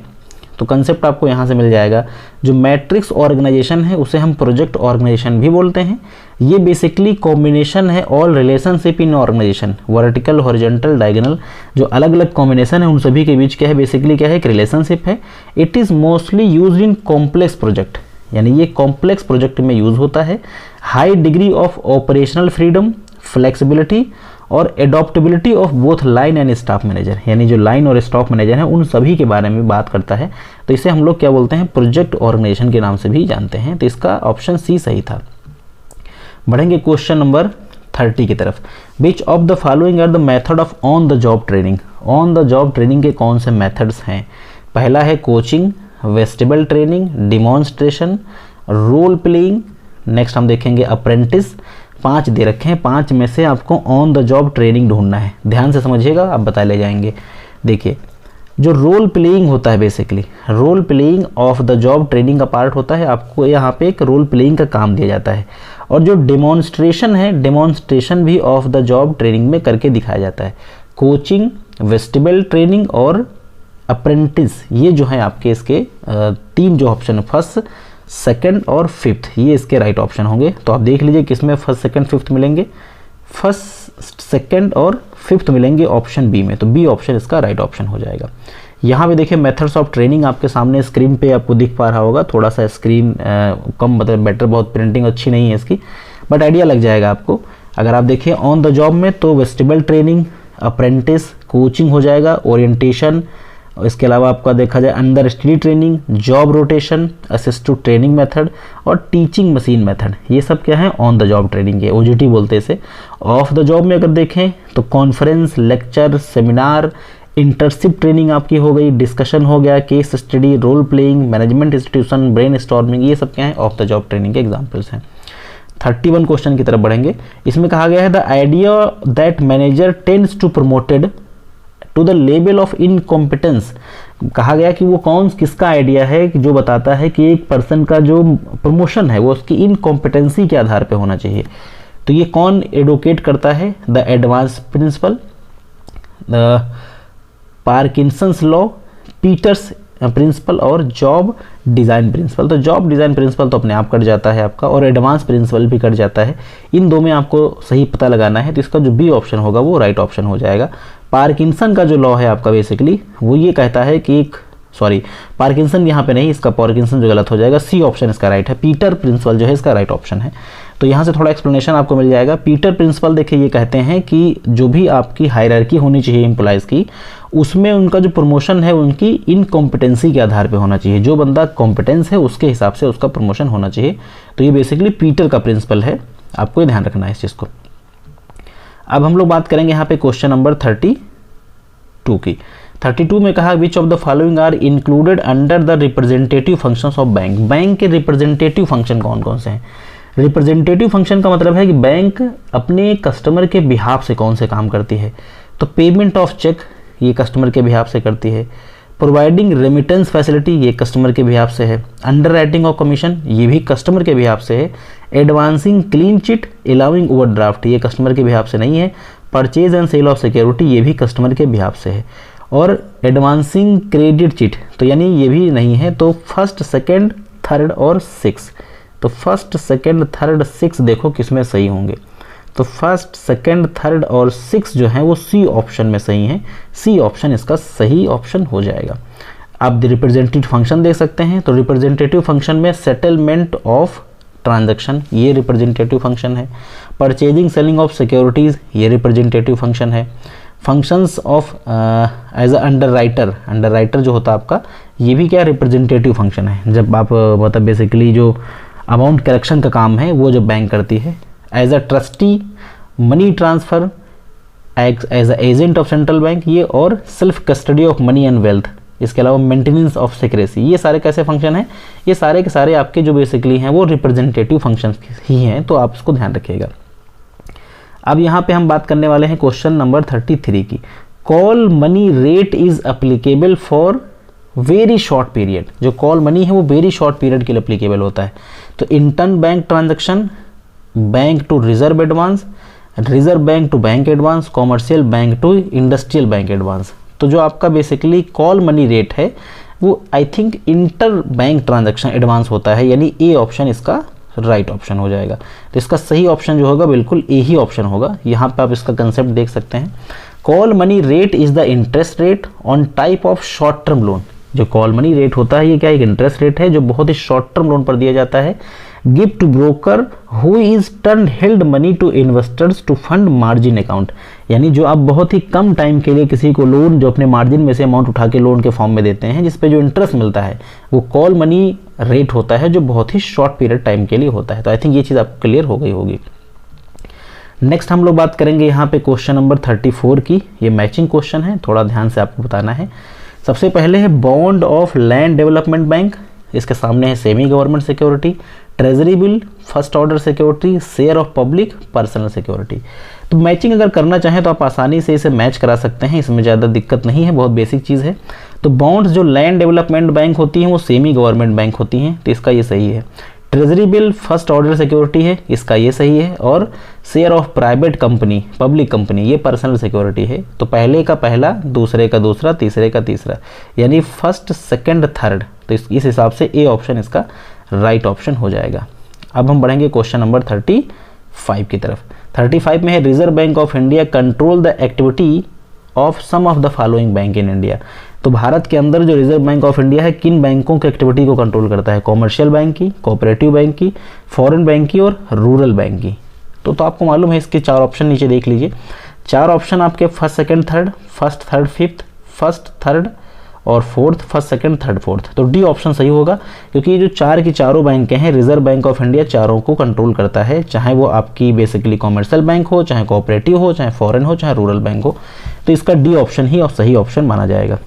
तो कंसेप्ट आपको यहाँ से मिल जाएगा। जो मैट्रिक्स ऑर्गेनाइजेशन है उसे हम प्रोजेक्ट ऑर्गेनाइजेशन भी बोलते हैं। ये बेसिकली कॉम्बिनेशन है all relationship in organization, vertical, horizontal, diagonal, जो अलग अलग कॉम्बिनेशन है उन सभी के बीच क्या है? बेसिकली क्या है? एक रिलेशनशिप है। It is mostly use in complex project, यानी ये कॉम्प्लेक्स प्रोजेक्ट में यूज होता है। High degree of operational freedom, flexibility और adaptability of both line and staff manager, यानी जो लाइन और स्टाफ मैनेजर हैं उन सभी के बारे में बात करता है। तो इसे हम लोग क्या बोलते हैं? प्रोजेक्ट ऑर्गेनाइजेशन के नाम से भी जानते हैं। तो इसका ऑप्शन सी सही था। बढ़ेंगे क्वेश्चन नंबर 30 की तरफ। Which of the following are the method of on the job training. On the job training के कौन से मेथड्स हैं? पहला है coaching, vestibule training, demonstration, role playing, next हम देखेंगे अप्रेंटिस। 5 दे रखे हैं, 5 में से आपको ऑन द जॉब ट्रेनिंग ढूंढना है। ध्यान से समझिएगा, आप बता ले जाएंगे। देखिए, जो रोल प्लेइंग होता है, basically role playing off the job training का पार्ट होता है। आपको यहाँ पे एक रोल प्लेइंग का काम दिया जाता है। और जो डेमोन्स्ट्रेशन है, डेमोन्स्ट्रेशन भी ऑफ द जॉब ट्रेनिंग में करके दिखाया जाता है। कोचिंग, वेस्टिबल ट्रेनिंग और अप्रेंटिस, ये जो है आपके इसके 3 जो ऑप्शन, फर्स्ट, सेकंड और फिफ्थ, ये इसके राइट ऑप्शन होंगे। तो आप देख लीजिए किसमें फर्स्ट, सेकंड, फिफ्थ मिलेंगे। फर्स्ट, सेकंड और फिफ्थ मिलेंगे ऑप्शन बी में। तो बी ऑप्शन इसका राइट ऑप्शन हो जाएगा। यहाँ पे देखिए मेथड्स ऑफ ट्रेनिंग आपके सामने स्क्रीन पे आपको दिख पा रहा होगा। थोड़ा सा स्क्रीन कम, मतलब बेटर, बहुत प्रिंटिंग अच्छी नहीं है इसकी, बट आइडिया लग जाएगा आपको। अगर आप देखिए ऑन द जॉब में तो वेस्टिबल ट्रेनिंग, अप्रेंटिस, कोचिंग हो जाएगा, ओरिएंटेशन, इसके अलावा आपका देखा जाए under study training, job rotation, assist to training method और टीचिंग मशीन मेथड, ये सब क्या है? ऑन द जॉब ट्रेनिंग के, ओजीटी बोलते हैं इसे। ऑफ द जॉब में अगर देखें तो conference, lecture, seminar, internship training आपकी हो गई, डिस्कशन हो गया, case study, role playing, management institution, brainstorming, ये सब क्या है? ऑफ द जॉब ट्रेनिंग के एग्जाम्पल्स हैं। 31 क्वेश्चन की तरफ बढ़ेंगे। इसमें कहा गया है the idea that manager tends to promoted to the level of incompetence. कहा गया कि वो किसका आइडिया है कि जो बताता है कि एक पर्सन का जो प्रमोशन है वो उसकी इनकॉम्पिटेंसी के आधार पे होना चाहिए। तो ये कौन एडवोकेट करता है? The advance principle, the Parkinson's law, Peter's principle और जॉब डिज़ाइन प्रिंसिपल। तो जॉब डिज़ाइन प्रिंसिपल तो अपने आप कट जाता है आपका, और एडवांस प्रिंसिपल भी कट जाता है। इन दो में आपको सही पता लगाना है। तो इसका जो बी ऑप्शन होगा वो राइट ऑप्शन हो जाएगा। पार्किंसन का जो लॉ है आपका बेसिकली वो ये कहता है कि पार्किंसन यहाँ पे नहीं, इसका पार्किंसन जो गलत हो जाएगा। सी ऑप्शन इसका राइट है। पीटर प्रिंसिपल जो है इसका राइट ऑप्शन है। तो यहाँ से थोड़ा एक्सप्लेनेशन आपको मिल जाएगा। पीटर प्रिंसिपल देखिए ये कहते हैं कि जो भी आपकी हायरार्की होनी चाहिए एम्प्लॉयज़ की, उसमें उनका जो प्रमोशन है उनकी इनकॉम्पिटेंसी के आधार पे होना चाहिए। जो बंदा कॉम्पिटेंस है उसके हिसाब से उसका प्रमोशन होना चाहिए। तो ये बेसिकली पीटर का प्रिंसिपल है, आपको ध्यान रखना है इस चीज़ को। अब हम लोग बात करेंगे यहाँ पे क्वेश्चन नंबर 32 की। 32 में कहा which of the following are included under the representative functions of bank. Bank के रिप्रेजेंटेटिव फंक्शन कौन कौन से हैं? रिप्रेजेंटेटिव फंक्शन का मतलब है कि बैंक अपने कस्टमर के बिहाफ से कौन से काम करती है। तो पेमेंट ऑफ चेक ये कस्टमर के बिहाफ से करती है। प्रोवाइडिंग रेमिटेंस फैसिलिटी ये कस्टमर के बिहाफ से है। अंडर राइटिंग ऑफ कमीशन ये भी कस्टमर के बिहाफ से है। Advancing clean chit allowing overdraft ये कस्टमर के बिहाफ से नहीं है। Purchase and sale of security ये भी कस्टमर के बिहाफ से है। और एडवांसिंग क्रेडिट चिट तो यानी ये भी नहीं है। तो फर्स्ट, सेकंड, थर्ड और सिक्स, तो फर्स्ट, सेकंड, थर्ड, सिक्स देखो किसमें सही होंगे। तो फर्स्ट, सेकंड, थर्ड और सिक्स जो है वो सी ऑप्शन में सही है। सी ऑप्शन इसका सही ऑप्शन हो जाएगा। आप रिप्रेजेंटेटिव फंक्शन देख सकते हैं, तो रिप्रेजेंटेटिव फंक्शन में सेटलमेंट ऑफ ट्रांजैक्शन, ये रिप्रेजेंटेटिव फंक्शन है। परचेजिंग सेलिंग ऑफ सिक्योरिटीज़, ये रिप्रेजेंटेटिव फंक्शन है। Functions of as a underwriter जो होता है आपका, ये भी क्या रिप्रेजेंटेटिव फंक्शन है। जब आप मतलब बेसिकली जो अमाउंट करेक्शन का काम है वो जब बैंक करती है। As a trustee, money transfer, as a agent of central bank, ये और self custody of money and wealth, इसके अलावा मेंटेनेंस ऑफ सिक्रेसी, ये सारे कैसे फंक्शन हैं, ये सारे के सारे आपके जो बेसिकली हैं वो रिप्रेजेंटेटिव फंक्शंस ही हैं, तो आप इसको ध्यान रखिएगा। अब यहाँ पे हम बात करने वाले हैं क्वेश्चन नंबर 33 की। Call money rate is applicable for very short period. जो कॉल मनी है वो वेरी शॉर्ट पीरियड के लिए अप्लीकेबल होता है। तो inter bank transaction, bank to reserve advance, reserve bank to bank advance, commercial bank to industrial bank advance. तो जो आपका बेसिकली कॉल मनी रेट है वो I think inter bank transaction advance होता है, यानी ए ऑप्शन इसका राइट ऑप्शन हो जाएगा। तो इसका सही ऑप्शन जो होगा बिल्कुल ए ही ऑप्शन होगा। यहाँ पे आप इसका कंसेप्ट देख सकते हैं। Call money rate is the interest rate on type of short term loan. जो कॉल मनी रेट होता है ये क्या एक इंटरेस्ट रेट है जो बहुत ही शॉर्ट टर्म लोन पर दिया जाता है। Give to broker who is turn held money to investors to fund margin account, यानी जो आप बहुत ही कम टाइम के लिए किसी को लोन जो अपने मार्जिन में से अमाउंट उठा के लोन के फॉर्म में देते हैं, जिसपे जो इंटरेस्ट मिलता है वो कॉल मनी रेट होता है, जो बहुत ही शॉर्ट पीरियड टाइम के लिए होता है। तो आई थिंक ये चीज़ आपको क्लियर हो गई होगी। नेक्स्ट हम लोग बात करेंगे यहाँ पे क्वेश्चन नंबर 34 की। ये मैचिंग क्वेश्चन है, थोड़ा ध्यान से आपको बताना है। सबसे पहले है bond of land development bank, इसके सामने है semi government security, treasury bill, first order security, share of public, personal security. तो मैचिंग अगर करना चाहें तो आप आसानी से इसे मैच करा सकते हैं, इसमें ज़्यादा दिक्कत नहीं है, बहुत बेसिक चीज़ है। तो बॉन्ड्स जो लैंड डेवलपमेंट बैंक होती हैं वो सेमी गवर्नमेंट बैंक होती हैं, तो इसका ये सही है। Treasury bill first order security है, इसका ये सही है। और share of private company, public company, ये पर्सनल सिक्योरिटी है। तो पहले का पहला, दूसरे का दूसरा, तीसरे का तीसरा, यानी फर्स्ट, सेकंड, थर्ड। तो इस हिसाब से ए ऑप्शन इसका राइट ऑप्शन हो जाएगा। अब हम बढ़ेंगे क्वेश्चन नंबर 35 की तरफ। 35 में है Reserve Bank of India control the activity of some of the following bank in India. तो भारत के अंदर जो रिजर्व बैंक ऑफ इंडिया है किन बैंकों की एक्टिविटी को कंट्रोल करता है? कॉमर्शियल बैंक की, कोऑपरेटिव बैंक की, फॉरेन बैंक की और रूरल बैंक की। तो आपको मालूम है इसके 4 ऑप्शन नीचे देख लीजिए। 4 ऑप्शन आपके first, second, third, first, third, fifth, first, third और fourth, first, second, third, fourth. तो डी ऑप्शन सही होगा, क्योंकि ये जो 4 की चारों बैंकें हैं, रिजर्व बैंक ऑफ इंडिया चारों को कंट्रोल करता है, चाहे वो आपकी बेसिकली कॉमर्शियल बैंक हो, चाहे कोऑपरेटिव हो, चाहे फॉरेन हो, चाहे रूरल बैंक हो। तो इसका डी ऑप्शन ही और सही ऑप्शन माना जाएगा।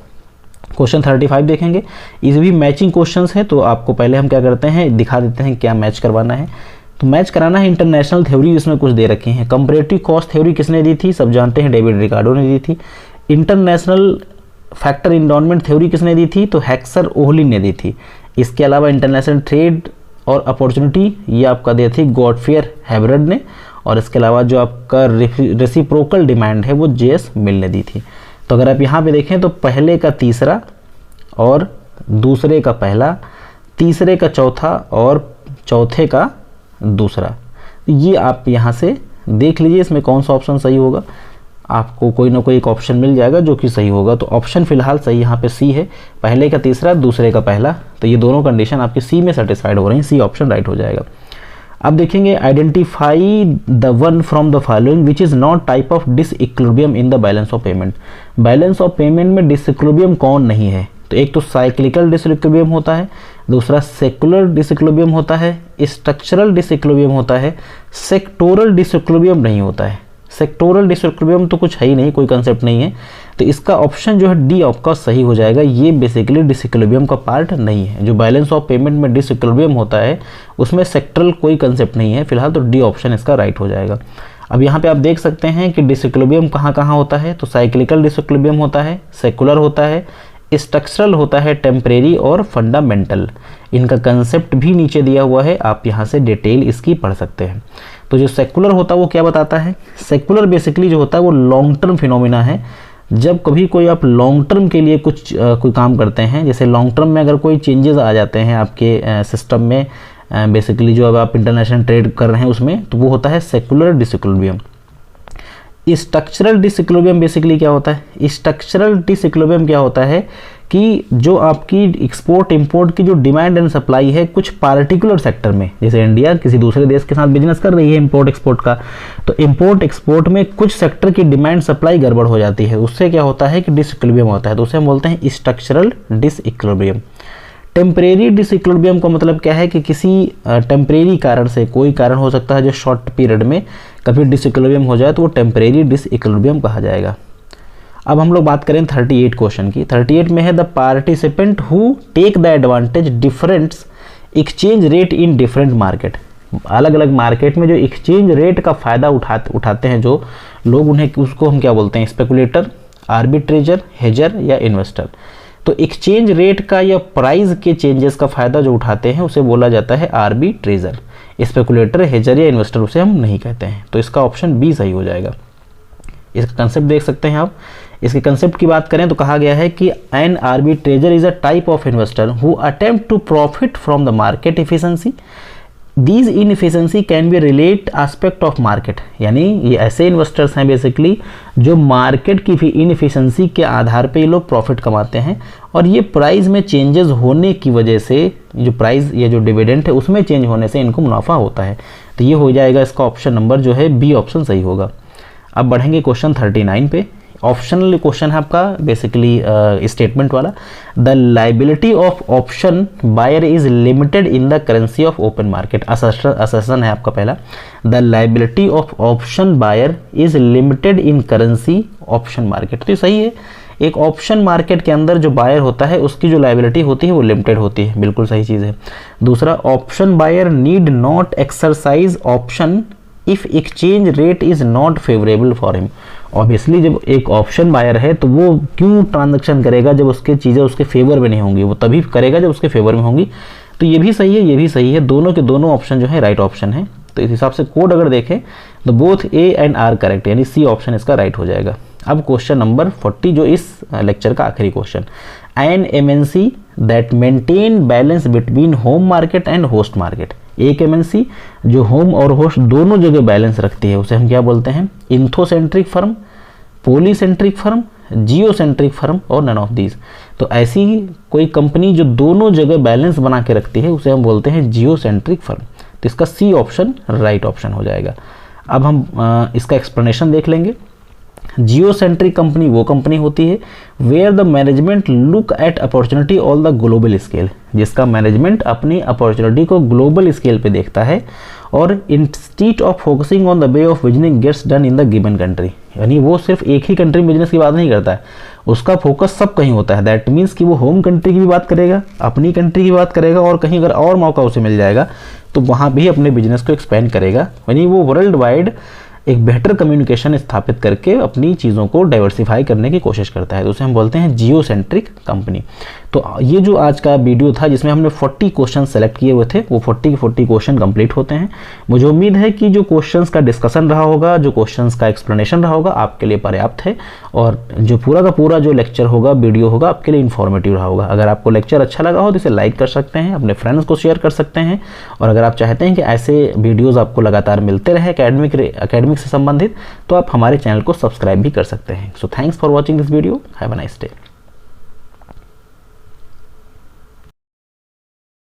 क्वेश्चन 35 देखेंगे। इस भी मैचिंग क्वेश्चंस है, तो आपको पहले हम क्या करते हैं, दिखा देते हैं क्या मैच करवाना है। तो मैच कराना है इंटरनेशनल थ्योरी, इसमें कुछ दे रखी है। कंपैरेटिव कॉस्ट थ्योरी किसने दी थी? सब जानते हैं, डेविड रिकार्डो ने दी थी। इंटरनेशनल फैक्टर एंडोनमेंट थ्योरी किसने दी थी? तो हेक्सर ओहलिन ने दी थी। इसके अलावा इंटरनेशनल ट्रेड और अपॉर्चुनिटी, ये आपका दी थी गॉडफ्रेयर हेबरड ने। और इसके अलावा जो आपका रेसिप्रोकल डिमांड है वो जेएस मिल ने दी थी। तो अगर आप यहाँ पे देखें तो पहले का तीसरा और दूसरे का पहला, तीसरे का चौथा और चौथे का दूसरा, ये आप यहाँ से देख लीजिए इसमें कौन सा ऑप्शन सही होगा। आपको कोई ना कोई एक ऑप्शन मिल जाएगा जो कि सही होगा। तो ऑप्शन फिलहाल सही यहाँ पे सी है, पहले का तीसरा, दूसरे का पहला। तो ये दोनों कंडीशन आपकी सी में सेटिस्फाइड हो रही हैं, सी ऑप्शन राइट हो जाएगा। अब देखेंगे identify the one from the following which is not type of disequilibrium in the balance of payment. Balance of payment में डिसइक्विलिब्रियम कौन नहीं है? तो एक तो साइक्लिकल डिसइक्विलिब्रियम होता है, दूसरा सेकुलर डिसइक्विलिब्रियम होता है, स्ट्रक्चरल डिसइक्विलिब्रियम होता है, सेक्टोरल डिसइक्विलिब्रियम नहीं होता है। सेक्टोरल डिसइक्विलिब्रियम तो कुछ है ही नहीं, कोई कंसेप्ट नहीं है। तो इसका ऑप्शन जो है डी आपका सही हो जाएगा। ये बेसिकली डिसइक्विलिब्रियम का पार्ट नहीं है। जो बैलेंस ऑफ पेमेंट में डिसइक्विलिब्रियम होता है उसमें सेक्टरल कोई कंसेप्ट नहीं है फिलहाल, तो डी ऑप्शन इसका राइट हो जाएगा। अब यहाँ पे आप देख सकते हैं कि डिसइक्विलिब्रियम कहाँ कहाँ होता है। तो साइक्लिकल डिसइक्विलिब्रियम होता है, सेकुलर होता है, स्ट्रक्चरल होता है, टेम्परेरी और फंडामेंटल। इनका कंसेप्ट भी नीचे दिया हुआ है, आप यहाँ से डिटेल इसकी पढ़ सकते हैं। तो जो सेकुलर होता है वो क्या बताता है? सेकुलर बेसिकली जो होता है वो लॉन्ग टर्म फिनोमिना है। जब कभी कोई आप लॉन्ग टर्म के लिए कोई काम करते हैं, जैसे लॉन्ग टर्म में अगर कोई चेंजेस आ जाते हैं आपके सिस्टम में, बेसिकली जो अब आप इंटरनेशनल ट्रेड कर रहे हैं उसमें, तो वो होता है secular disequilibrium. Structural disequilibrium basically क्या होता है? स्ट्रक्चरल डिसइक्विलिब्रियम क्या होता है कि जो आपकी एक्सपोर्ट इंपोर्ट की जो डिमांड एंड सप्लाई है कुछ पार्टिकुलर सेक्टर में, जैसे इंडिया किसी दूसरे देश के साथ बिजनेस कर रही है इंपोर्ट एक्सपोर्ट का, तो इंपोर्ट एक्सपोर्ट में कुछ सेक्टर की डिमांड सप्लाई गड़बड़ हो जाती है, उससे क्या होता है कि डिसइक्विलिब्रियम होता है, तो उसे हम बोलते हैं स्ट्रक्चरल डिसइक्विलिब्रियम। टेम्परेरी डिसइक्विलिब्रियम का मतलब क्या है कि किसी टेम्परेरी कारण से, कोई कारण हो सकता है जो शॉर्ट पीरियड में कभी डिसइक्विलिब्रियम हो जाए, तो वो टेम्परेरी डिसइक्विलिब्रियम कहा जाएगा। अब हम लोग बात करें 38 क्वेश्चन की। 38 में है the participant who take the advantage difference exchange rate in different market. अलग अलग मार्केट में जो एक्सचेंज रेट का फ़ायदा उठाते हैं जो लोग, उन्हें उसको हम क्या बोलते हैं? स्पेकुलेटर, आर्बिट्रेजर, हेजर या इन्वेस्टर। तो एक्सचेंज रेट का या प्राइस के चेंजेस का फ़ायदा जो उठाते हैं उसे बोला जाता है आर्बिट्रेजर। स्पेकुलेटर, हेजर या इन्वेस्टर उसे हम नहीं कहते हैं, तो इसका ऑप्शन बी सही हो जाएगा। इसका कंसेप्ट देख सकते हैं आप। इसके कंसेप्ट की बात करें तो कहा गया है कि an arbitrageur is a type of investor who attempt to profit from the market efficiency. These inefficiency can be relate aspect of market, यानी ये ऐसे इन्वेस्टर्स हैं बेसिकली जो मार्केट की भी इनएफिशिएंसी के आधार पे ये लोग प्रॉफिट कमाते हैं, और ये प्राइस में चेंजेस होने की वजह से, जो प्राइस या जो डिविडेंड है उसमें चेंज होने से इनको मुनाफा होता है। तो ये हो जाएगा इसका ऑप्शन नंबर जो है बी ऑप्शन सही होगा। अब बढ़ेंगे क्वेश्चन 39 पे। ऑप्शनल क्वेश्चन है आपका बेसिकली स्टेटमेंट वाला। The liability of option buyer is limited in the currency of open market. Assertion है आपका पहला। The liability of option buyer is limited in currency option market. तो ये सही है। एक ऑप्शन मार्केट के अंदर जो बायर होता है उसकी जो लाइबिलिटी होती है वो लिमिटेड होती है, बिल्कुल सही चीज़ है। दूसरा, option buyer need not exercise option if exchange rate is not favourable for him. Obviously जब एक ऑप्शन बायर है तो वो क्यों ट्रांजैक्शन करेगा जब उसके चीज़ें उसके फेवर में नहीं होंगी, वो तभी करेगा जब उसके फेवर में होंगी। तो ये भी सही है, ये भी सही है, दोनों के दोनों ऑप्शन जो है राइट ऑप्शन है। तो इस हिसाब से कोड अगर देखें तो both A and R correct, यानी सी ऑप्शन इसका राइट हो जाएगा। अब क्वेश्चन नंबर 40 जो इस लेक्चर का आखिरी question. An MNC that maintain balance between home market and host market. एक एमएनसी जो होम और होस्ट दोनों जगह बैलेंस रखती है उसे हम क्या बोलते हैं? Ethnocentric firm, polycentric firm, geocentric firm और नन ऑफ दीज। तो ऐसी कोई कंपनी जो दोनों जगह बैलेंस बना के रखती है उसे हम बोलते हैं जियोसेंट्रिक फर्म। तो इसका सी ऑप्शन राइट ऑप्शन हो जाएगा। अब हम इसका एक्सप्लेनेशन देख लेंगे। जियोसेंट्रिक कंपनी वो कंपनी होती है where the management look at opportunity on the global scale, जिसका मैनेजमेंट अपनी अपॉर्चुनिटी को ग्लोबल स्केल पे देखता है, और instead of focusing on the way of business gets done in the given country, यानी वो सिर्फ एक ही कंट्री में बिजनेस की बात नहीं करता है, उसका फोकस सब कहीं होता है। दैट मीन्स कि वो होम कंट्री की भी बात करेगा, अपनी कंट्री की बात करेगा, और कहीं अगर और मौका उसे मिल जाएगा तो वहाँ भी अपने बिजनेस को एक्सपेंड करेगा, यानी वो वर्ल्ड वाइड एक बेहतर कम्युनिकेशन स्थापित करके अपनी चीज़ों को डाइवर्सिफाई करने की कोशिश करता है। तो उसे हम बोलते हैं जियोसेंट्रिक कंपनी। तो ये जो आज का वीडियो था जिसमें हमने 40 क्वेश्चन सेलेक्ट किए हुए थे, वो 40 के 40 क्वेश्चन कंप्लीट होते हैं। मुझे उम्मीद है कि जो क्वेश्चंस का डिस्कशन रहा होगा, जो क्वेश्चंस का एक्सप्लेनेशन रहा होगा, आपके लिए पर्याप्त है, और जो पूरा का पूरा जो लेक्चर होगा, वीडियो होगा, आपके लिए इन्फॉर्मेटिव रहा होगा। अगर आपको लेक्चर अच्छा लगा हो तो इसे लाइक कर सकते हैं, अपने फ्रेंड्स को शेयर कर सकते हैं, और अगर आप चाहते हैं कि ऐसे वीडियोज़ आपको लगातार मिलते रहे एकेडमिक से संबंधित, तो आप हमारे चैनल को सब्सक्राइब भी कर सकते हैं। So thanks for watching this video. Have a nice day.